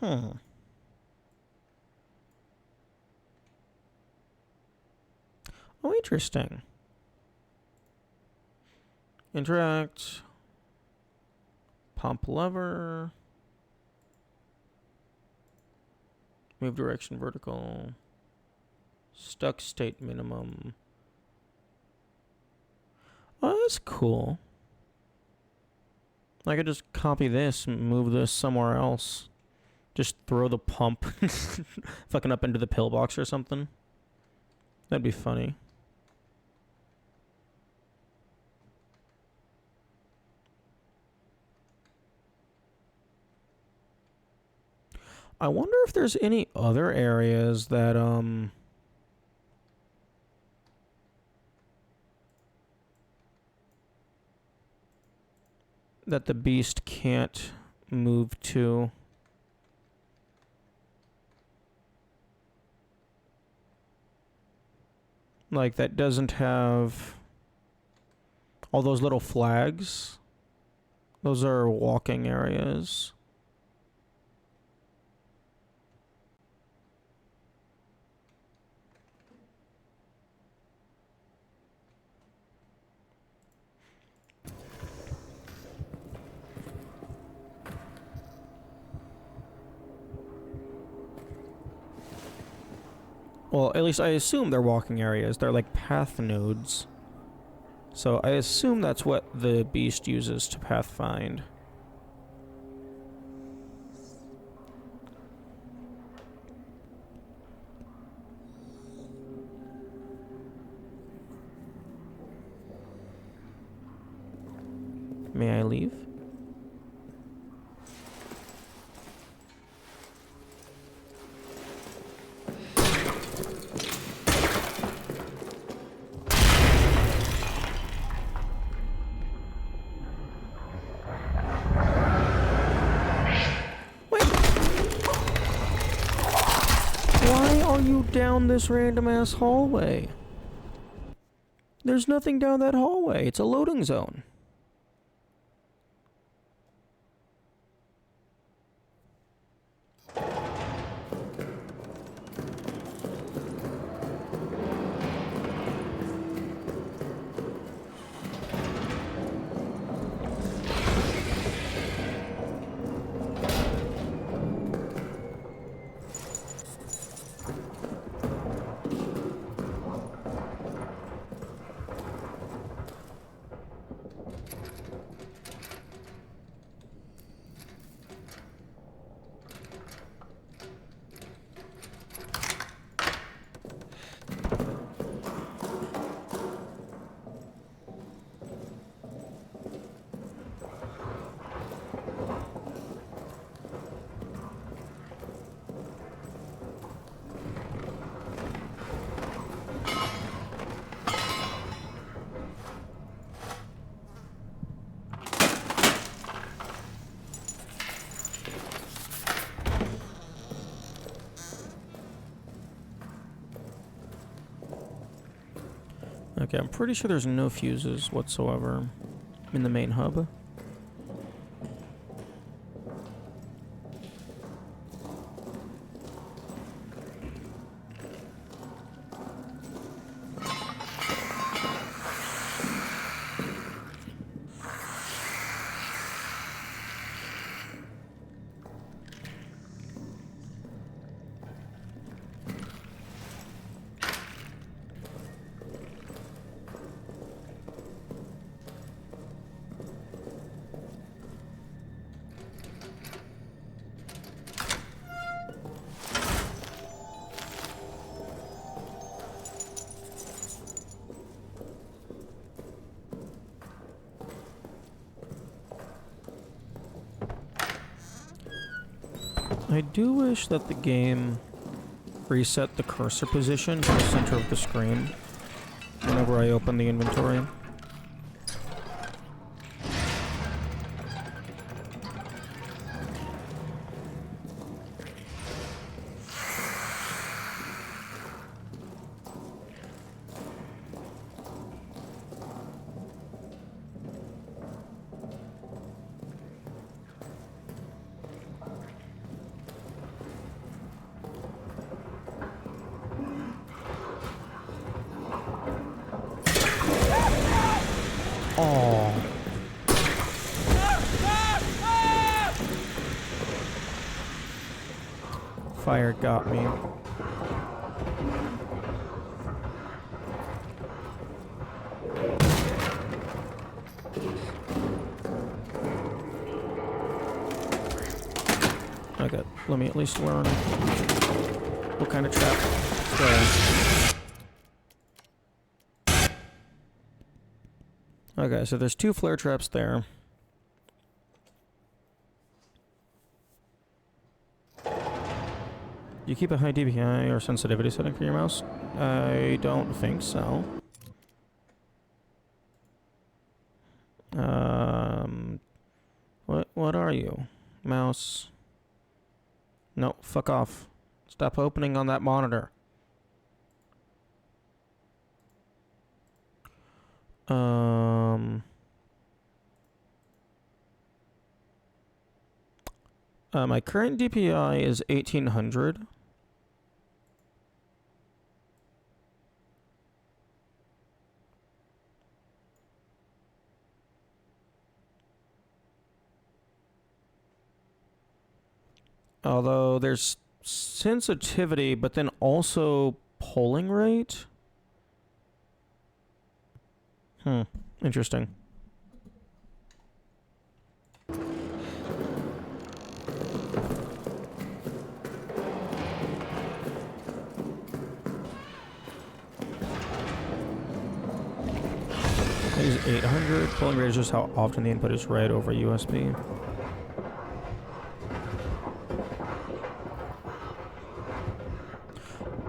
Oh, interesting. Interact. Pump lever. Move direction vertical. Stuck state minimum. Oh, that's cool. I could just copy this and move this somewhere else. Just throw the pump fucking up into the pillbox or something. That'd be funny. I wonder if there's any other areas that that the beast can't move to. Like, that doesn't have all those little flags. Those are walking areas. Well, at least I assume they're walking areas. They're like path nodes. So I assume that's what the beast uses to pathfind. May I leave? Why are you down this random ass hallway? There's nothing down that hallway. It's a loading zone. Okay, I'm pretty sure there's no fuses whatsoever in the main hub. I do wish that the game reset the cursor position to the center of the screen whenever I open the inventory. Oh. Fire got me. Okay, let me at least learn what kind of trap there. Okay, so there's 2 flare traps there. You keep a high DPI or sensitivity setting for your mouse? I don't think so. What are you? Mouse. No, fuck off. Stop opening on that monitor. My current DPI is 1800. Although there's sensitivity, but then also polling rate. Interesting. I use 800. Polling rate is just how often the input is read over USB.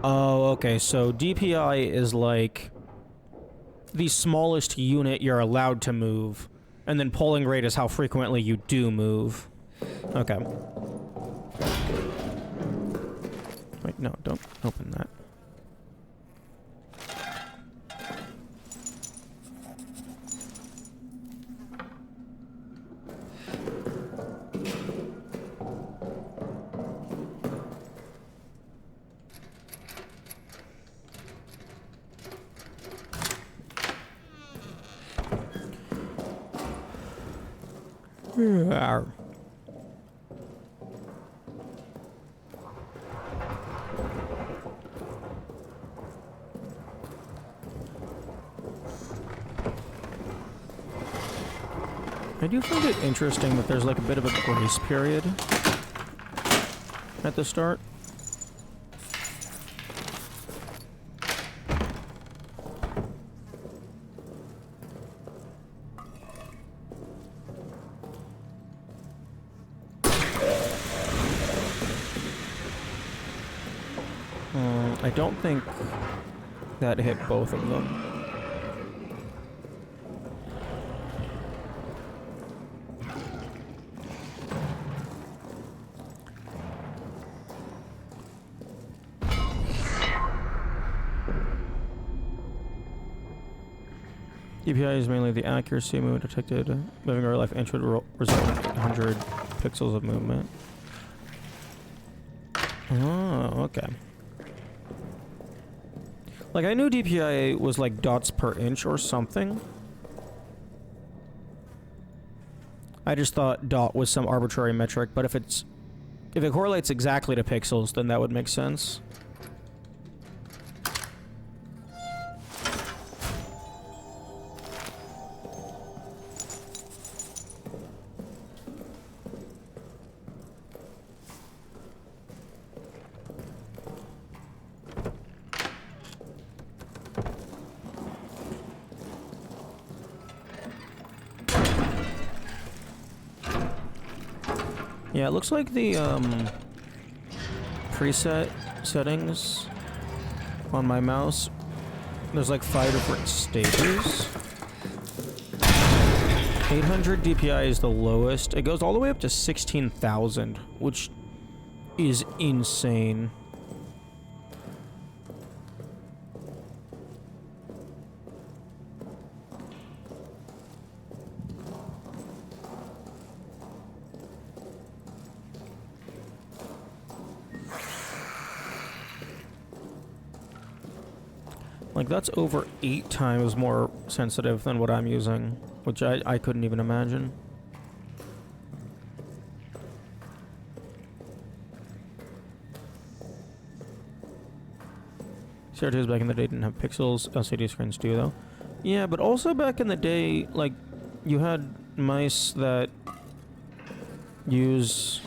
Oh, okay, so DPI is like the smallest unit you're allowed to move, and then polling rate is how frequently you do move. Okay. Wait, no, don't open that. Arr. I do find it interesting that there's like a bit of a grace period at the start. I don't think that hit both of them. DPI is mainly the accuracy of movement detected. Moving real life inch would result in 800 pixels of movement. Oh, okay. Like, I knew DPI was like dots per inch or something. I just thought dot was some arbitrary metric, but if it correlates exactly to pixels, then that would make sense. Yeah, it looks like the preset settings on my mouse, there's like 5 different stages. 800 DPI is the lowest. It goes all the way up to 16,000, which is insane. Like, that's over 8 times more sensitive than what I'm using, which I couldn't even imagine. CR2s back in the day didn't have pixels. LCD screens do, though. Yeah, but also back in the day, like, you had mice that use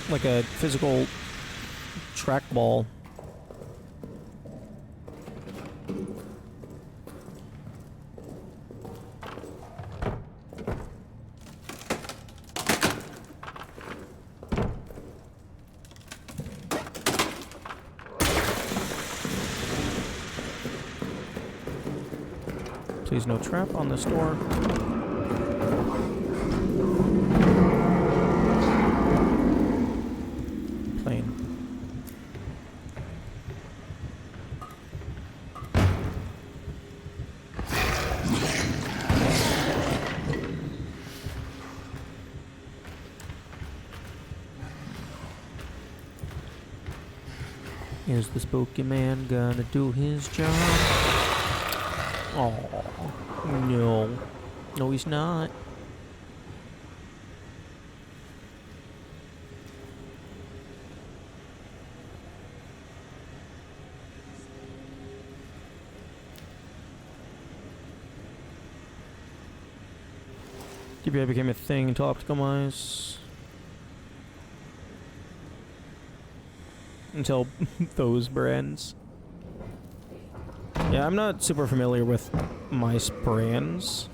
like a physical trackball. Please no trap on this door. Plane. Is the spooky man gonna do his job? Oh, no. No, he's not. TBI became a thing until optimized. Until those brands. Yeah, I'm not super familiar with mice brands.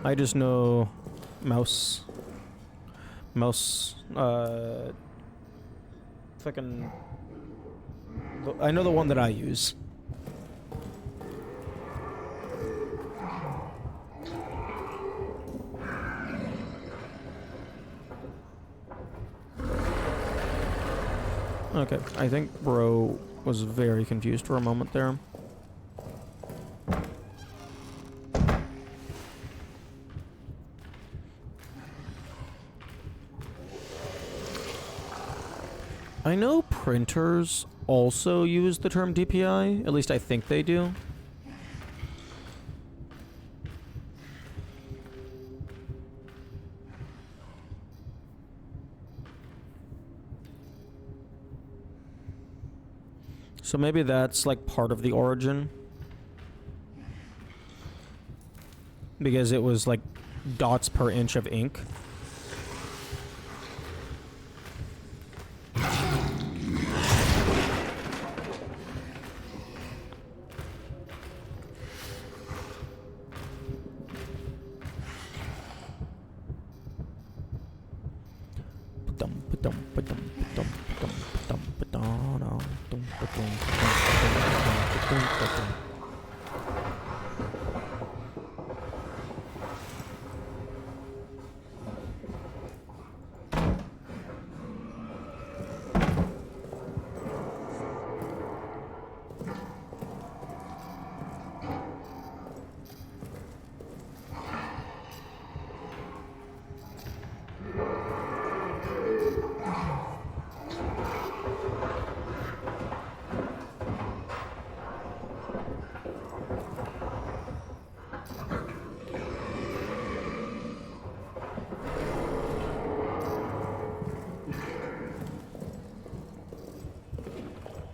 I just know mouse. Fucking. I know the one that I use. Okay, I think bro was very confused for a moment there. I know printers also use the term DPI, at least I think they do. So maybe that's like part of the origin. Because it was like dots per inch of ink.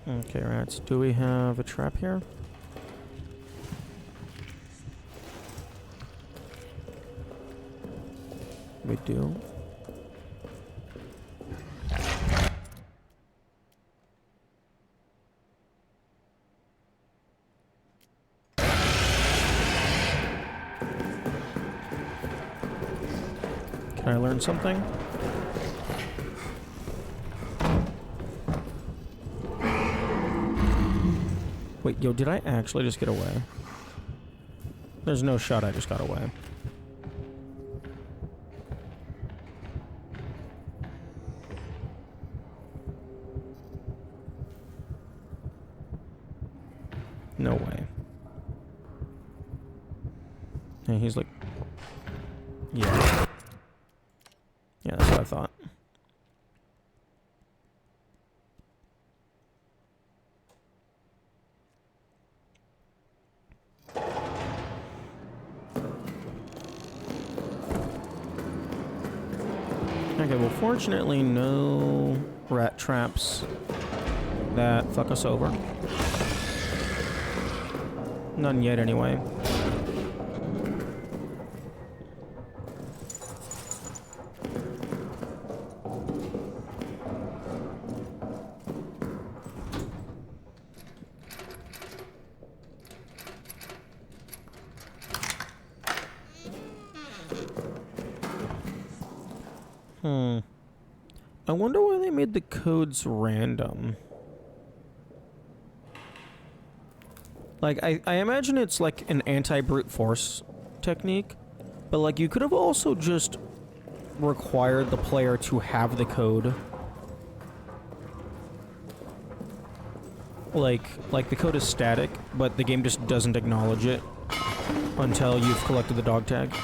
Okay, rats. Do we have a trap here? We do. Can I learn something? Wait, yo, did I actually just get away? There's no shot I just got away. No way. And he's like... Yeah. Yeah, that's what I thought. Okay, well, fortunately, no rat traps that fuck us over. None yet, anyway. I wonder why they made the codes random. Like, I imagine it's like an anti-brute force technique, but like you could have also just required the player to have the code. Like the code is static, but the game just doesn't acknowledge it until you've collected the dog tag.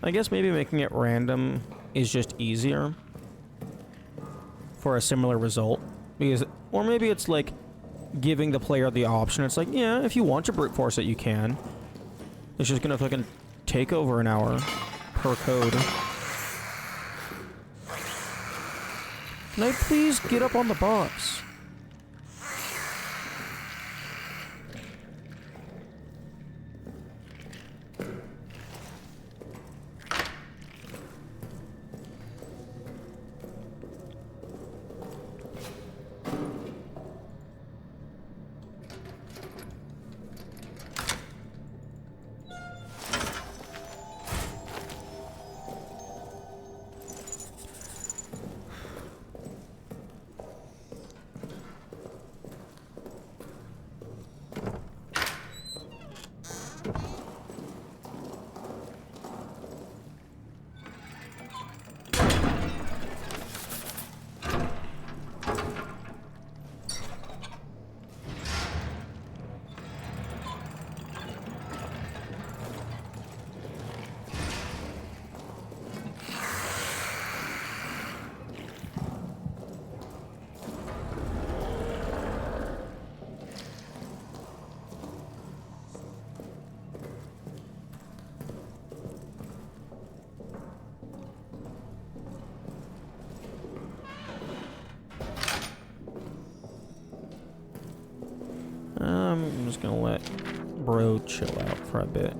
I guess maybe making it random is just easier for a similar result, because, or maybe it's like giving the player the option. It's like, yeah, if you want to brute force it, you can. It's just gonna fucking take over an hour per code. Can I please get up on the box? I'm just gonna let bro chill out for a bit.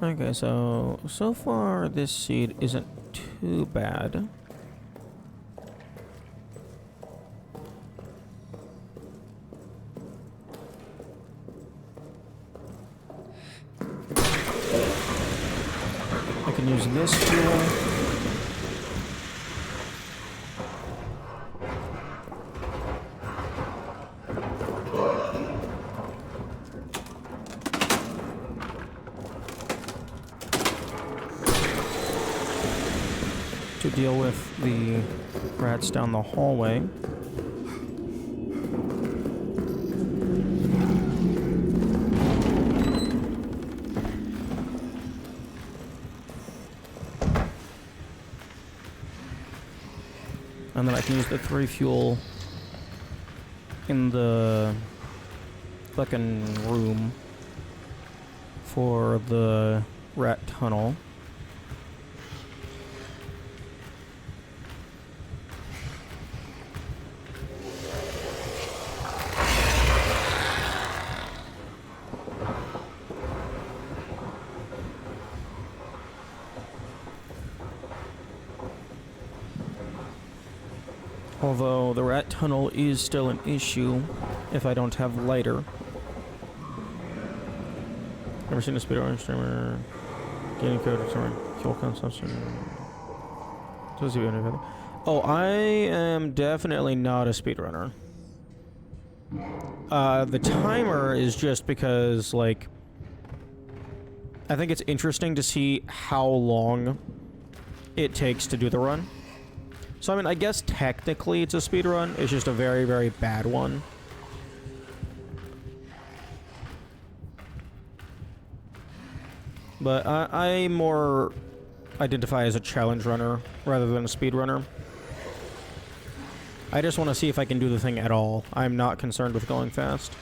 Okay, so far this seed isn't too bad. I can use this fuel. To deal with the rats down the hallway. And then I can use the 3 fuel in the fucking room for the rat tunnel. Although the rat tunnel is still an issue if I don't have lighter. Ever seen a speedrun streamer gaining code determine fuel consumption? Oh, I am definitely not a speedrunner. The timer is just because, like, I think it's interesting to see how long it takes to do the run. So, I mean, I guess technically it's a speed run. It's just a very, very bad one. But I more identify as a challenge runner rather than a speed runner. I just want to see if I can do the thing at all. I'm not concerned with going fast.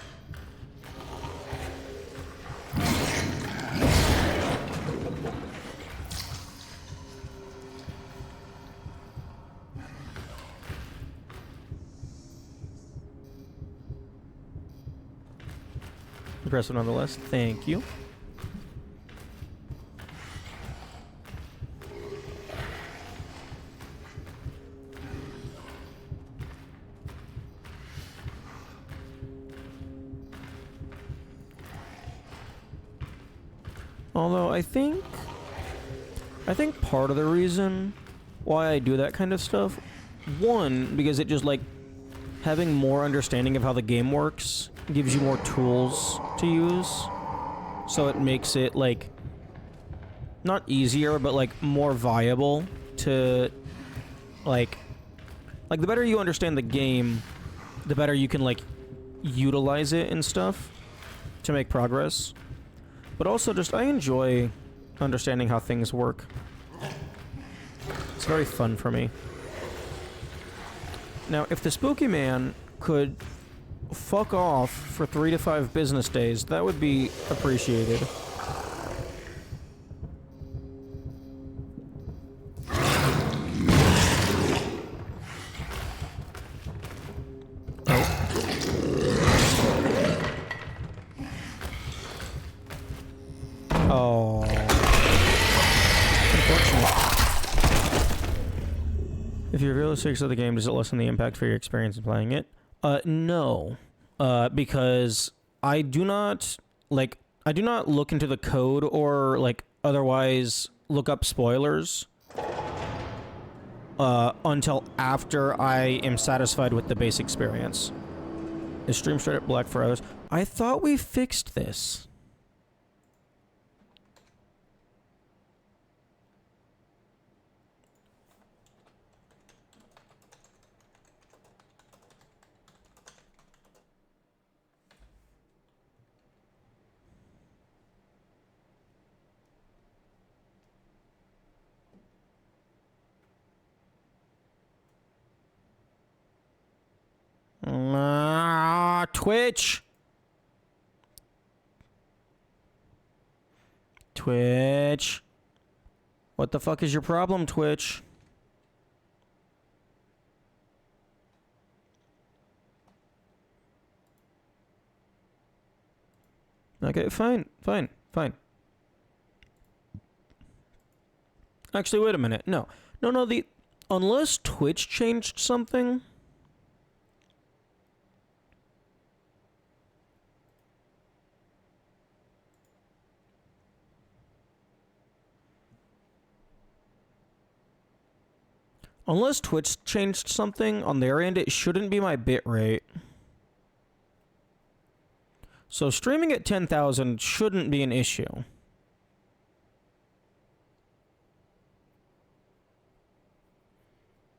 Impressive nonetheless. Thank you. Although I think part of the reason why I do that kind of stuff, one, because it just, like, having more understanding of how the game works gives you more tools to use. So it makes it, like, not easier, but, like, more viable to, like, the better you understand the game, the better you can, like, utilize it and stuff to make progress. But also just, I enjoy understanding how things work. It's very fun for me. Now, if the Spooky Man could fuck off for 3 to 5 business days, that would be appreciated. Oh. Unfortunate. If you're realistic to the game, does it lessen the impact for your experience in playing it? No. Because I do not look into the code or, like, otherwise look up spoilers until after I am satisfied with the base experience. Is stream straight up black for others? I thought we fixed this. Twitch. Twitch. What the fuck is your problem, Twitch? Okay, fine. Actually, wait a minute. No, unless Twitch changed something. Unless Twitch changed something on their end, it shouldn't be my bitrate. So streaming at 10,000 shouldn't be an issue.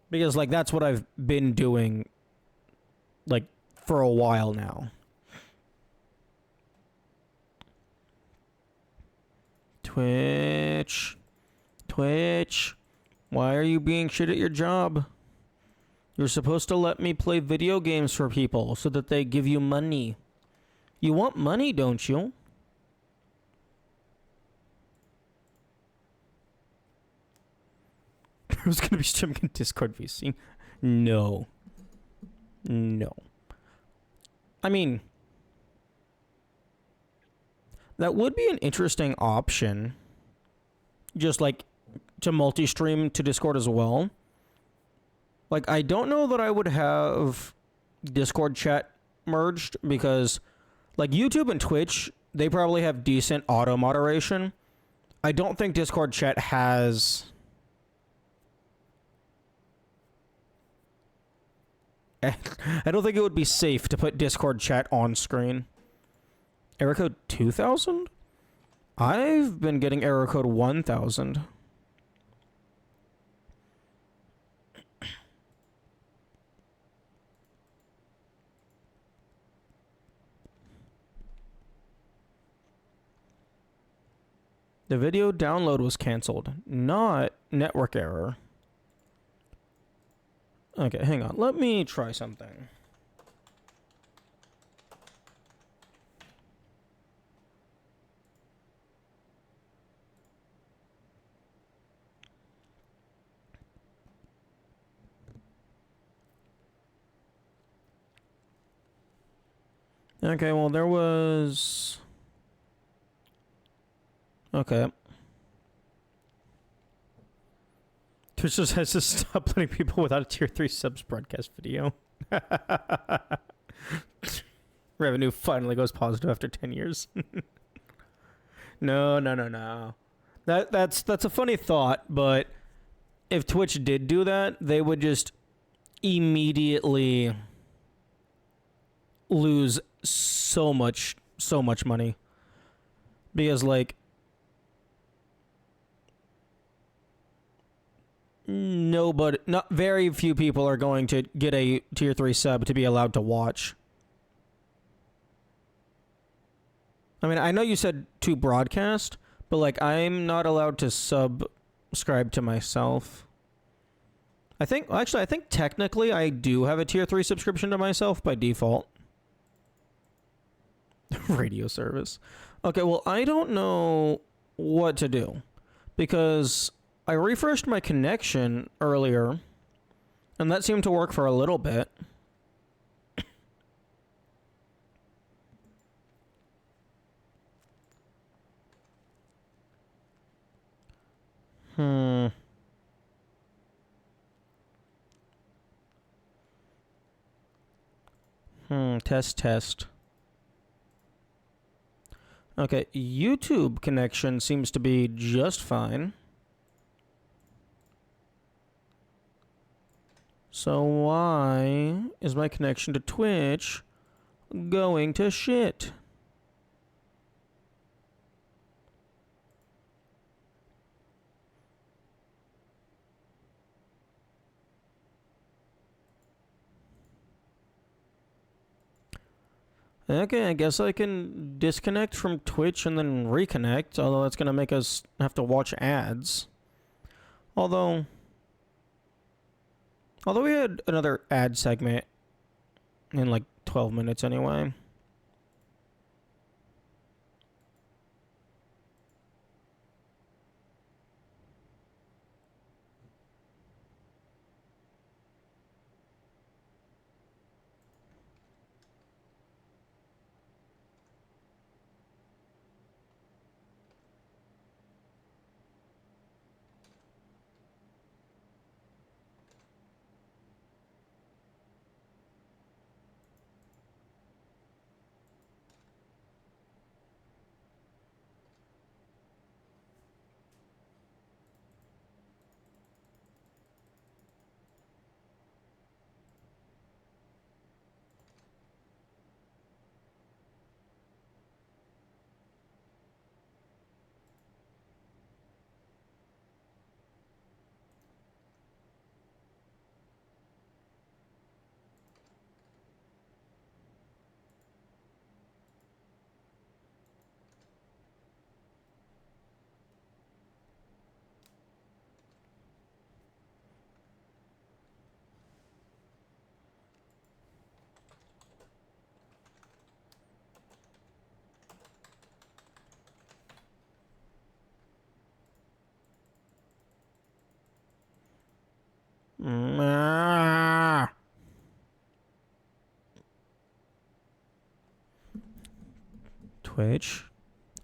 Because, like, that's what I've been doing, like, for a while now. Twitch. Why are you being shit at your job? You're supposed to let me play video games for people so that they give you money. You want money, don't you? Who's gonna be streaming in Discord VC? No. I mean, that would be an interesting option. Just, like, to multi-stream to Discord as well. Like, I don't know that I would have Discord chat merged because, like, YouTube and Twitch, they probably have decent auto moderation. I don't think Discord chat has I don't think it would be safe to put Discord chat on screen. Error code 2000? I've been getting error code 1000. The video download was canceled, not network error. Okay, hang on. Let me try something. Okay, well, there was... Okay. Twitch just has to stop letting people without a tier 3 subs broadcast video. Revenue finally goes positive after 10 years. No. That's a funny thought, but if Twitch did do that, they would just immediately lose so much money. Because, like, not very few people are going to get a tier 3 sub to be allowed to watch. I mean, I know you said to broadcast, but like I'm not allowed to subscribe to myself. I think technically I do have a tier 3 subscription to myself by default. Radio service. Okay, well, I don't know what to do because I refreshed my connection earlier, and that seemed to work for a little bit. Test. Okay, YouTube connection seems to be just fine. So why is my connection to Twitch going to shit? Okay, I guess I can disconnect from Twitch and then reconnect, although that's going to make us have to watch ads. Although we had another ad segment in like 12 minutes anyway. Twitch,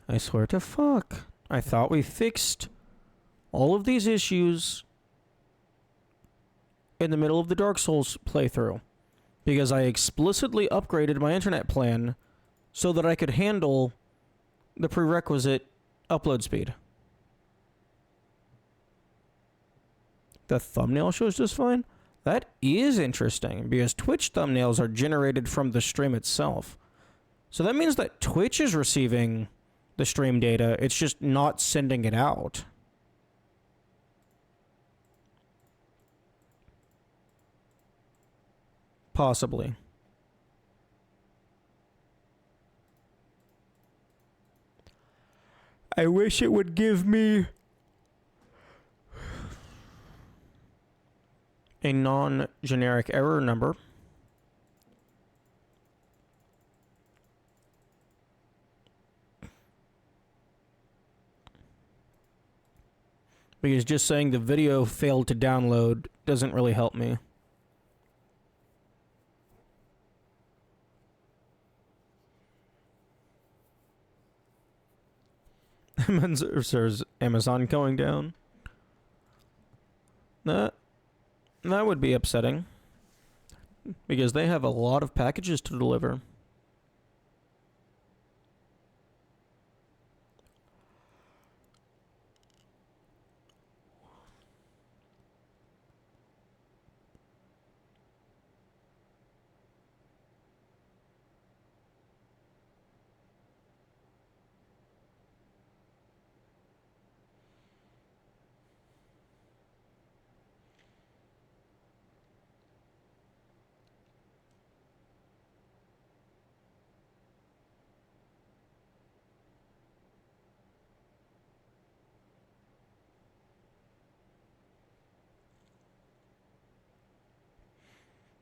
I swear to fuck. I thought we fixed all of these issues in the middle of the Dark Souls playthrough because I explicitly upgraded my internet plan so that I could handle the prerequisite upload speed. The thumbnail shows just fine. That is interesting, because Twitch thumbnails are generated from the stream itself. So that means that Twitch is receiving the stream data, it's just not sending it out. Possibly. I wish it would give me a non-generic error number. Because just saying the video failed to download doesn't really help me. There's Amazon going down. That would be upsetting. Because they have a lot of packages to deliver.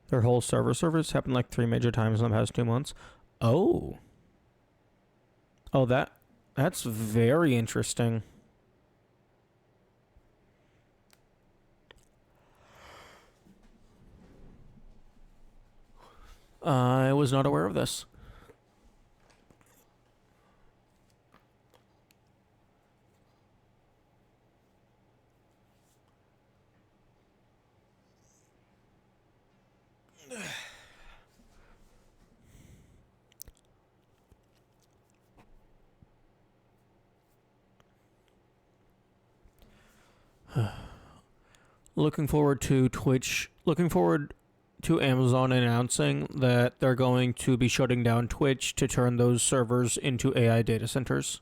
Their whole servers happened like 3 major times in the past 2 months. Oh. Oh, that's very interesting. I was not aware of this. Looking forward to Twitch. Looking forward to Amazon announcing that they're going to be shutting down Twitch to turn those servers into AI data centers.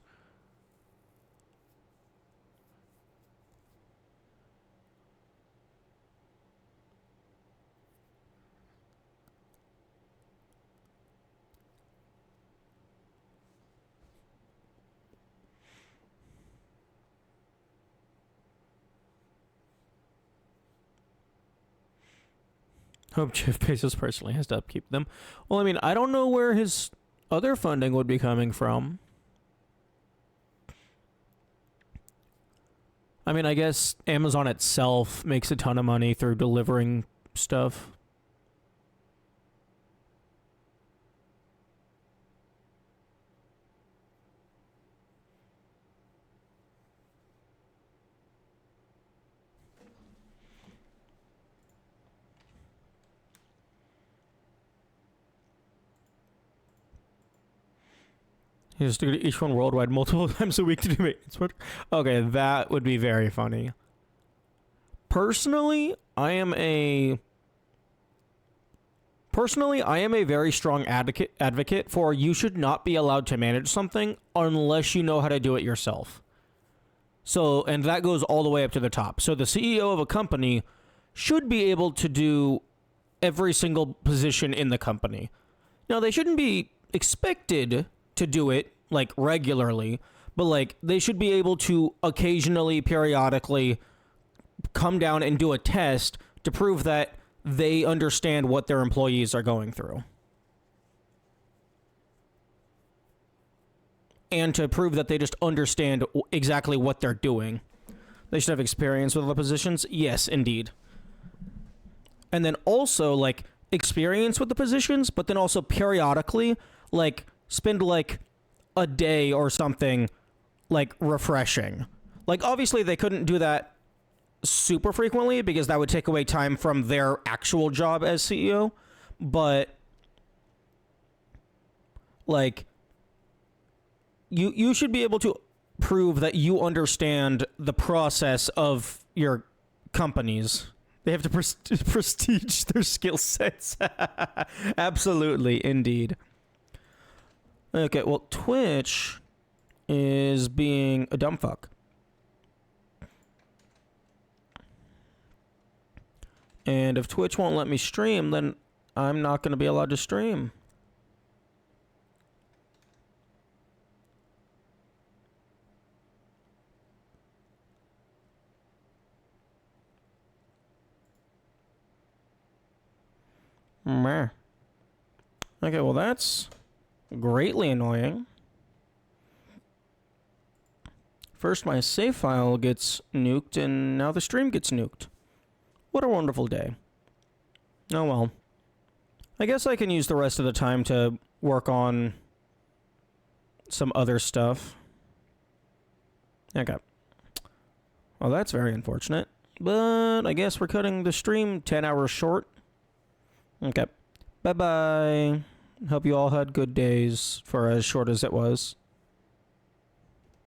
Hope Jeff Bezos personally has to upkeep them. Well, I mean, I don't know where his other funding would be coming from. I mean, I guess Amazon itself makes a ton of money through delivering stuff. You just do each one worldwide multiple times a week to do maintenance work. Okay, that would be very funny. Personally, I am a very strong advocate for you should not be allowed to manage something unless you know how to do it yourself. So, and that goes all the way up to the top. So the CEO of a company should be able to do every single position in the company. Now, they shouldn't be expected to do it like regularly, but like they should be able to occasionally, periodically come down and do a test to prove that they understand what their employees are going through. And to prove that they just understand exactly what they're doing. They should have experience with the positions. Yes, indeed. And then also like experience with the positions, but then also periodically like spend like a day or something like refreshing. Like obviously they couldn't do that super frequently because that would take away time from their actual job as CEO, but like you should be able to prove that you understand the process of your companies They have to prestige their skill sets. Absolutely, indeed. Okay, well, Twitch is being a dumb fuck. And if Twitch won't let me stream, then I'm not going to be allowed to stream. Meh. Okay, well, that's greatly annoying. First, my save file gets nuked, and now the stream gets nuked. What a wonderful day. Oh well. I guess I can use the rest of the time to work on some other stuff. Okay. Well, that's very unfortunate. But I guess we're cutting the stream 10 hours short. Okay. Bye-bye. Hope you all had good days for as short as it was.